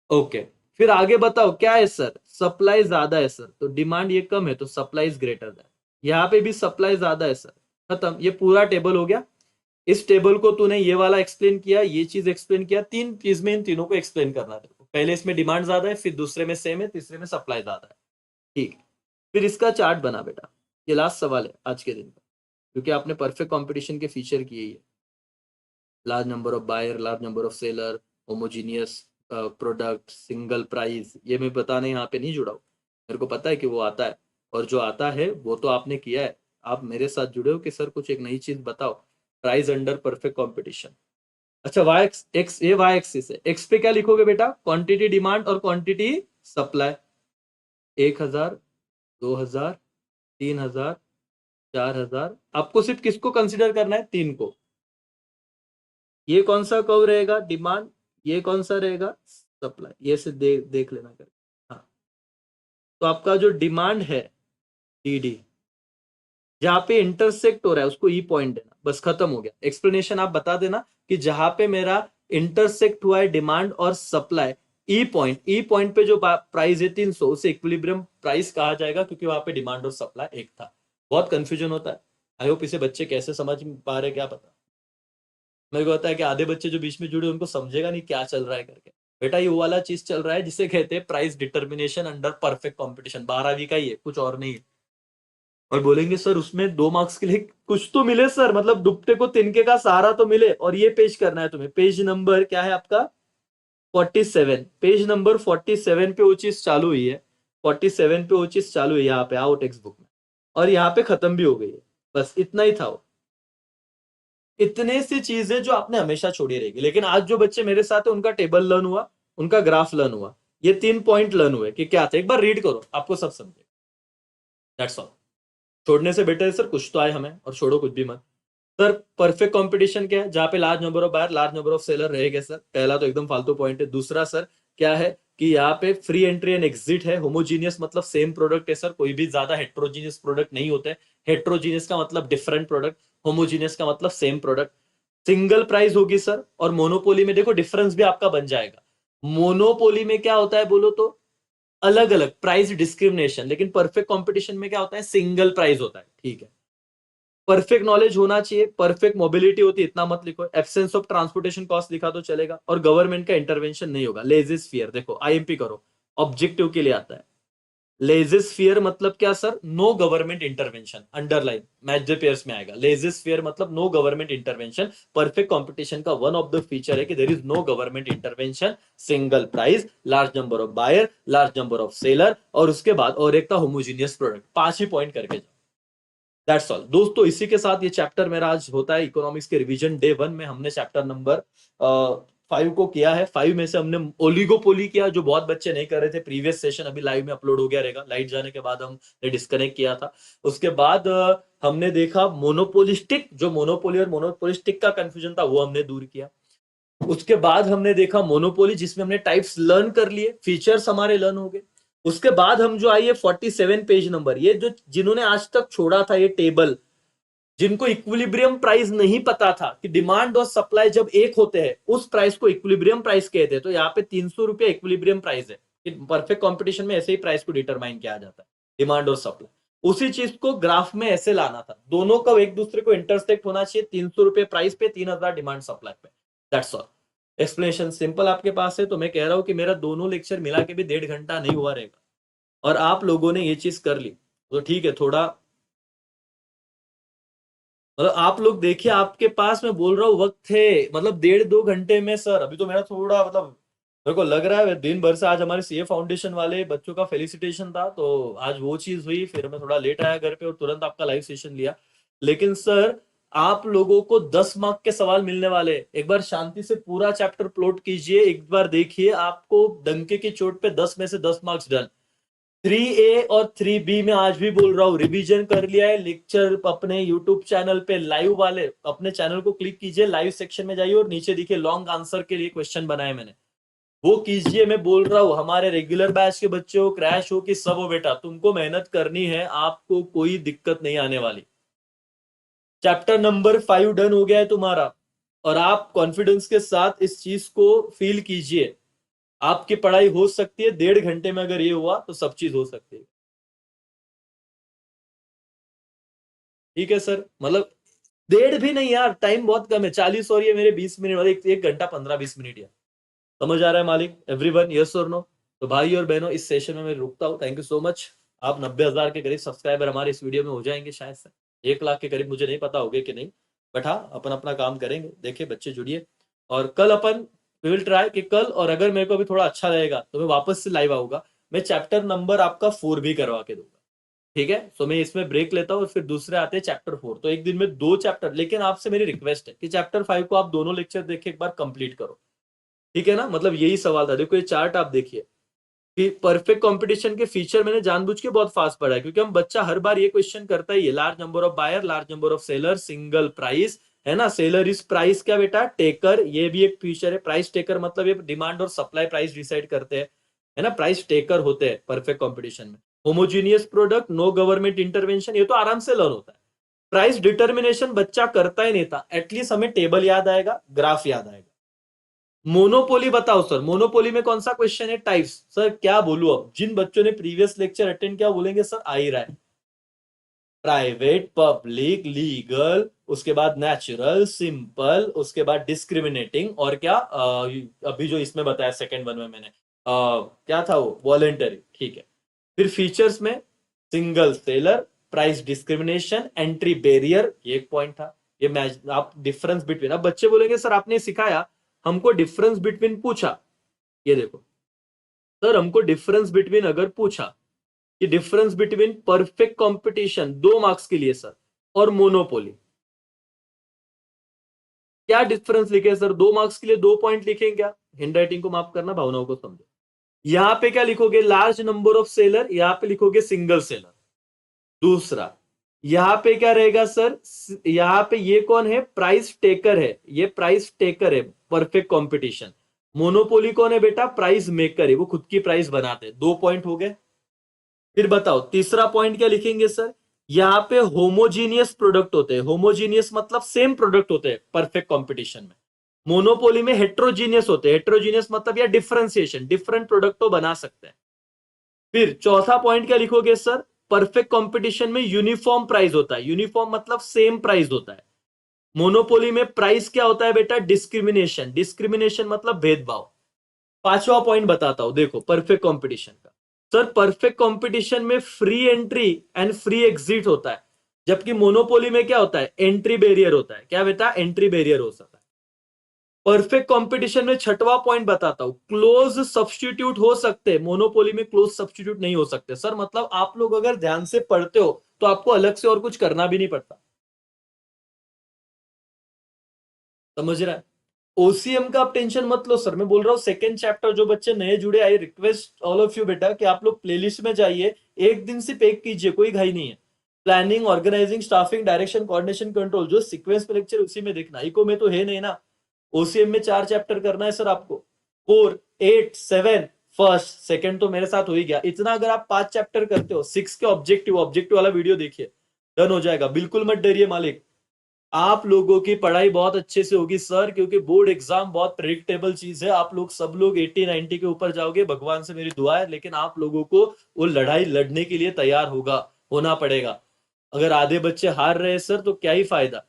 Speaker 1: ओके, फिर आगे बताओ क्या है सर? सप्लाई ज्यादा है सर, तो डिमांड ये कम है तो सप्लाई इज ग्रेटर देन। यहाँ पे भी सप्लाई ज्यादा है सर। खत्म, ये पूरा टेबल हो गया। इस टेबल को तूने ये वाला एक्सप्लेन किया, ये चीज एक्सप्लेन किया, तीन चीज में इन तीनों को एक्सप्लेन करना है। पहले इसमें डिमांड ज्यादा है, फिर दूसरे में सेम है, तीसरे में सप्लाई ज्यादा है। ठीक, फिर इसका चार्ट बना बेटा। ये लास्ट सवाल है आज के दिन का, क्योंकि आपने परफेक्ट कंपटीशन के फीचर किए ही है। Large number of buyer, large number of seller, homogeneous product, single price, ये मैं बताने यहाँ पे नहीं जुड़ा हूँ। मेरे को पता है कि वो आता है, और जो आता है वो तो आपने किया है। आप मेरे साथ जुड़े हो कि सर कुछ एक नई चीज बताओ। Price under perfect competition. अच्छा, वाई एक्स, ये वाई एक्सिस है। एक्स पे क्या लिखोगे बेटा? क्वांटिटी डिमांड और क्वांटिटी सप्लाई। 1000, 2000, 3000, 4000। आपको सिर्फ किसको कंसिडर करना है? 3 को। ये कौन सा कर्व रहेगा? डिमांड। ये कौन सा रहेगा? सप्लाई। ये से देख लेना कर। हाँ, तो आपका जो डिमांड है डी, जहां पे इंटरसेक्ट हो रहा है उसको ई पॉइंट देना। बस खत्म हो गया। एक्सप्लेनेशन आप बता देना कि जहां पे मेरा इंटरसेक्ट हुआ है डिमांड और सप्लाई, ई पॉइंट पे जो प्राइस है 300, उसे इक्विलिब्रियम प्राइस कहा जाएगा, क्योंकि वहां पे डिमांड और सप्लाई एक था। बहुत कंफ्यूजन होता है। आई होप इसे बच्चे कैसे समझ पा रहे, क्या पता। मेरे को होता है कि आधे बच्चे जो बीच में जुड़े उनको समझेगा नहीं क्या चल रहा है करके। बेटा ये वो वाला चीज चल रहा है जिसे कहते हैं price determination under perfect competition. 12वीं का ही है, कुछ और नहीं है। और बोलेंगे सर उसमें 2 मार्क्स के लिए कुछ तो मिले सर, मतलब दुपट्टे को तिनके का सहारा तो मिले। और ये पेज करना है तुम्हें। पेज नंबर क्या है आपका? 47। पेज नंबर 47 पे वो चीज चालू हुई है। 47 पे वो चीज चालू है, यहाँ पे आओ टेक्स्ट बुक में। और यहाँ पे खत्म भी हो गई है। बस इतना ही था वो। इतने सी चीजें जो आपने हमेशा छोड़ी रहेगी। लेकिन आज जो बच्चे मेरे साथ है उनका टेबल लर्न हुआ, उनका ग्राफ लर्न हुआ, ये 3 पॉइंट लर्न हुए कि क्या था। एक बार रीड करो, आपको सब समझेगा। That's all. छोड़ने से बेटर है सर कुछ तो आए हमें, और छोड़ो कुछ भी मत। सर परफेक्ट कंपटीशन क्या है? जहां पे large number of buyer, large number of seller रहेगा सर। पहला तो एकदम फालतू पॉइंट है। दूसरा सर क्या है कि यहाँ पे फ्री एंट्री एंड एग्जिट है। होमोजीनियस मतलब सेम प्रोडक्ट है सर, कोई भी ज्यादा हेट्रोजीनियस प्रोडक्ट नहीं होते। हेट्रोजीनियस का मतलब डिफरेंट प्रोडक्ट, होमोजीनियस का मतलब सेम प्रोडक्ट। सिंगल प्राइस होगी सर। और मोनोपोली में देखो डिफरेंस भी आपका बन जाएगा। मोनोपोली में क्या होता है बोलो तो? अलग अलग प्राइस डिस्क्रिमिनेशन। लेकिन परफेक्ट कंपटीशन में क्या होता है? सिंगल प्राइस होता है। ठीक है, परफेक्ट नॉलेज होना चाहिए। परफेक्ट मोबिलिटी होती है, इतना मत लिखो। एब्सेंस ऑफ ट्रांसपोर्टेशन कॉस्ट लिखा तो चलेगा। और गवर्नमेंट का इंटरवेंशन नहीं होगा। लेजिस फियर, देखो आईएमपी करो, ऑब्जेक्टिव के लिए आता है। लेजिस फियर मतलब क्या सर? No government intervention. Underline match the pairs में आएगा। लेजिस फियर मतलब no government intervention. Perfect competition का वन ऑफ द फीचर है कि there is no government intervention, single price, large number of buyer, large number of seller, और उसके बाद और एक था होमोजीनियस प्रोडक्ट। 5 ही पॉइंट करके जाओ। दैट्स ऑल दोस्तों। इसी के साथ ये चैप्टर मेरा आज होता है इकोनॉमिक्स के रिवीजन डे 1 में। हमने चैप्टर नंबर 5 को किया है। 5 में से हमने ओलिगोपोली किया, जो बहुत बच्चे नहीं कर रहे थे। प्रीवियस सेशन अभी लाइव में अपलोड हो गया रहेगा। लाइट जाने के बाद हमने डिस्कनेक्ट किया था। उसके बाद हमने देखा मोनोपोलिस्टिक, जो मोनोपोली और मोनोपोलिस्टिक का कंफ्यूजन था वो हमने दूर किया। उसके बाद हमने देखा मोनोपोली, जिसमें हमने टाइप्स लर्न कर लिए, फीचर्स हमारे लर्न हो गए। उसके बाद हम जो आई है 47 पेज नंबर, ये जो जिन्होंने आज तक छोड़ा था ये टेबल, जिनको इक्विलिब्रियम प्राइस नहीं पता था कि डिमांड और सप्लाई जब एक होते हैं उस प्राइस को इक्विलिब्रियम प्राइस कहते हैं। तो यहाँ पे 300 रुपया इक्विलिब्रियम प्राइस है। परफेक्ट कंपटीशन में ऐसे ही प्राइस को डिटरमाइन किया जाता है, डिमांड और सप्लाई। उसी चीज को ग्राफ में ऐसे लाना था। दोनों का एक दूसरे को इंटरसेक्ट होना चाहिए। 300 रुपये प्राइस पे, 3000 डिमांड सप्लाई पे। That's all. एक्सप्लेनेशन सिंपल आपके पास है। तो मैं कह रहा हूं कि मेरा दोनों लेक्चर मिला के भी 1.5 घंटा नहीं हुआ रहेगा, और आप लोगों ने ये चीज कर ली तो ठीक है। थोड़ा मतलब आप लोग देखिए, आपके पास मैं बोल रहा हूँ वक्त है, मतलब 1.5-2 घंटे में सर। अभी तो मेरा थोड़ा मतलब मेरे को लग रहा है दिन भर से। आज हमारे सीए फाउंडेशन वाले बच्चों का फेलिसिटेशन था, तो आज वो चीज हुई। फिर मैं थोड़ा लेट आया घर पे और तुरंत आपका लाइव सेशन लिया। लेकिन सर आप लोगों को 10 मार्क के सवाल मिलने वाले हैं। एक बार शांति से पूरा चैप्टर प्लॉट कीजिए, एक बार देखिए, आपको डंके की चोट पे 10 में से 10 मार्क्स डन। 3A और 3B में आज भी बोल रहा हूं, रिवीजन कर लिया है लेक्चर अपने यूट्यूब चैनल पे लाइव वाले, अपने चैनल को क्लिक कीजिए, लाइव सेक्शन में जाइए और नीचे देखिए लॉन्ग आंसर के लिए क्वेश्चन बनाए मैंने, वो कीजिए। मैं बोल रहा हूं हमारे रेगुलर बैच के बच्चे हो, क्रैश हो कि सब हो, बेटा तुमको मेहनत करनी है, आपको कोई दिक्कत नहीं आने वाली। चैप्टर नंबर 5 डन हो गया है तुम्हारा, और आप कॉन्फिडेंस के साथ इस चीज को फील कीजिए, आपकी पढ़ाई हो सकती है। 1.5 घंटे में अगर ये हुआ तो सब चीज हो सकती है। ठीक है सर, मतलब 1.5 भी नहीं यार, टाइम बहुत कम है, 40 और ये मेरे 20 मिनट, मतलब 1 घंटा 15-20 मिनट यार। समझ आ रहा है मालिक? एवरीवन यस और नो? तो भाई और बहनों, इस सेशन में मैं रुकता हूँ। Thank you so much. आप 90,000 के करीब सब्सक्राइबर हमारे इस वीडियो में हो जाएंगे शायद से, 1 लाख के करीब, मुझे नहीं पता होगे कि नहीं, बट हाँ अपन अपना काम करेंगे। देखिए बच्चे जुड़िए, और कल अपन विल ट्राई कि कल, और अगर मेरे को भी थोड़ा अच्छा रहेगा तो मैं वापस से लाइव आऊंगा, मैं चैप्टर नंबर आपका 4 भी करवा के दूंगा। ठीक है, तो मैं इसमें ब्रेक लेता हूँ और फिर दूसरे आते हैं चैप्टर 4। तो एक दिन में 2 चैप्टर, लेकिन आपसे मेरी रिक्वेस्ट है कि चैप्टर 5 को आप दोनों लेक्चर देख के एक बार कंप्लीट करो। ठीक है ना, मतलब यही सवाल था। देखो ये चार्ट आप देखिए कि परफेक्ट कंपटीशन के फीचर मैंने जानबूझ के बहुत फास्ट पढ़ा है, क्योंकि हम बच्चा हर बार ये क्वेश्चन करता ही है, large number of buyer, large number of seller, single price, है ना। सेलर इज प्राइस क्या बेटा, टेकर, ये भी एक फीचर है। प्राइस टेकर मतलब ये डिमांड और सप्लाई प्राइस डिसाइड करते हैं, है ना, प्राइस टेकर होते हैं परफेक्ट कंपटीशन में। Homogeneous product, no government intervention, ये तो आराम से लर्न होता है। प्राइस डिटर्मिनेशन बच्चा करता ही नहीं था, एटलीस्ट हमें टेबल याद आएगा, ग्राफ याद आएगा। मोनोपोली बताओ सर, मोनोपोली में कौन सा क्वेश्चन है, टाइप्स। सर क्या बोलूं, अब जिन बच्चों ने प्रीवियस लेक्चर अटेंड किया बोलेंगे सर आ ही रहा है, प्राइवेट, पब्लिक, लीगल, उसके बाद नेचुरल, सिंपल, उसके बाद डिस्क्रिमिनेटिंग, और क्या अभी जो इसमें बताया सेकेंड वन में मैंने क्या था वो, वॉलेंटरी। ठीक है, फिर फीचर्स में single seller, price discrimination, entry barrier, ये एक पॉइंट था। ये मैच आप डिफरेंस बिटवीन, अब बच्चे बोलेंगे सर आपने सिखाया, हमको डिफरेंस बिटवीन पूछा, ये देखो सर, हमको डिफरेंस बिटवीन अगर पूछा कि difference between perfect competition 2 marks के लिए सर और मोनोपोली, क्या डिफरेंस लिखे सर? 2 मार्क्स के लिए 2 पॉइंट लिखेंगे क्या? हैंड राइटिंग को माफ करना, भावनाओं को समझो। यहां पे क्या लिखोगे, लार्ज नंबर ऑफ सेलर, यहां पे लिखोगे सिंगल सेलर। दूसरा, यहां पे क्या रहेगा सर, यहां पे ये कौन है, प्राइस टेकर है, ये प्राइस टेकर है परफेक्ट कंपटीशन। मोनोपोली कौन है बेटा, प्राइस मेकर है, वो खुद की प्राइस बनाते हैं। 2 पॉइंट हो गए। फिर बताओ तीसरा पॉइंट क्या लिखेंगे सर, यहां पे होमोजीनियस प्रोडक्ट होते हैं, होमोजीनियस मतलब सेम प्रोडक्ट होते हैं परफेक्ट कंपटीशन में। मोनोपोली में हेट्रोजीनियस होते हैं, हेट्रोजीनियस मतलब या डिफरेंशिएशन, डिफरेंट प्रोडक्ट तो बना सकते हैं। फिर चौथा पॉइंट क्या लिखोगे सर, परफेक्ट कंपटीशन में यूनिफॉर्म प्राइस होता है, यूनिफॉर्म मतलब सेम प्राइस होता है। मोनोपोली में प्राइस क्या होता है बेटा, डिस्क्रिमिनेशन, डिस्क्रिमिनेशन मतलब भेदभाव। पांचवा पॉइंट बताता हूं, देखो परफेक्ट कंपटीशन का, सर परफेक्ट कंपटीशन में free entry and free exit होता है, जबकि मोनोपोली में क्या होता है, एंट्री बैरियर होता है। क्या बेटा, एंट्री बैरियर हो सकता है। परफेक्ट कंपटीशन में छठवां पॉइंट बताता हूं, क्लोज सब्स्टिट्यूट हो सकते हैं, मोनोपोली में क्लोज सब्स्टिट्यूट नहीं हो सकते। सर मतलब आप लोग अगर ध्यान से पढ़ते हो तो आपको अलग से और कुछ करना भी नहीं पड़ता, समझ रहा है। ओसीएम का आप टेंशन मत लो सर, मैं बोल रहा हूँ सेकंड चैप्टर, जो बच्चे नए जुड़े, I request all of you बेटा कि आप लोग प्लेलिस्ट में जाइए, एक दिन से पैक कीजिए, कोई घाई नहीं है। Planning, organising, staffing, direction, coordination, control, जो सीक्वेंस में लेक्चर उसी में देखना, इको में तो है नहीं ना। ओसीएम में 4 चैप्टर करना है सर आपको, 4, 8, 7, फर्स्ट सेकंड तो मेरे साथ हो ही गया। इतना अगर आप 5 चैप्टर करते हो, 6 के ऑब्जेक्टिव, ऑब्जेक्टिव वाला वीडियो देखिए, डन हो जाएगा। बिल्कुल मत डरिए मालिक, आप लोगों की पढ़ाई बहुत अच्छे से होगी सर, क्योंकि बोर्ड एग्जाम बहुत प्रेडिक्टेबल चीज है। आप लोग सब लोग 80-90 के ऊपर जाओगे, भगवान से मेरी दुआ है, लेकिन आप लोगों को वो लड़ाई लड़ने के लिए तैयार होना पड़ेगा। अगर आधे बच्चे हार रहे हैं सर तो क्या ही फायदा।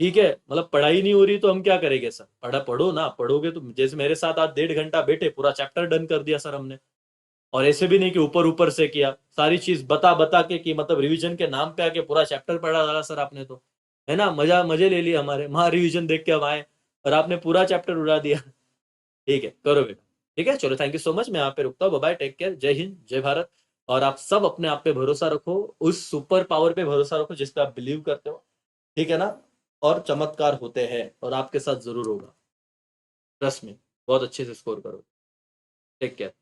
Speaker 1: ठीक है, मतलब पढ़ाई नहीं हो रही तो हम क्या करेंगे सर, पढ़ो ना, पढ़ोगे तो, जैसे मेरे साथ आज 1.5 घंटा बैठे, पूरा चैप्टर डन कर दिया सर हमने। और ऐसे भी नहीं कि ऊपर ऊपर से किया, सारी चीज बता बता के कि मतलब रिवीजन के नाम पे आके पूरा चैप्टर पढ़ा डाला सर आपने तो, है ना। मजे ले लिए हमारे वहां, रिवीजन देख के हम आए और आपने पूरा चैप्टर उड़ा दिया। ठीक है, करो बेटा। ठीक है, चलो, थैंक यू सो मच, मैं यहाँ पे रुकता हूँ। बाय, टेक केयर, जय हिंद, जय भारत। और आप सब अपने आप पे भरोसा रखो, उस सुपर पावर पे भरोसा रखो जिस पे आप बिलीव करते हो। ठीक है ना। और चमत्कार होते हैं और आपके साथ जरूर होगा, ट्रस्ट में। बहुत अच्छे से स्कोर करो। Take care.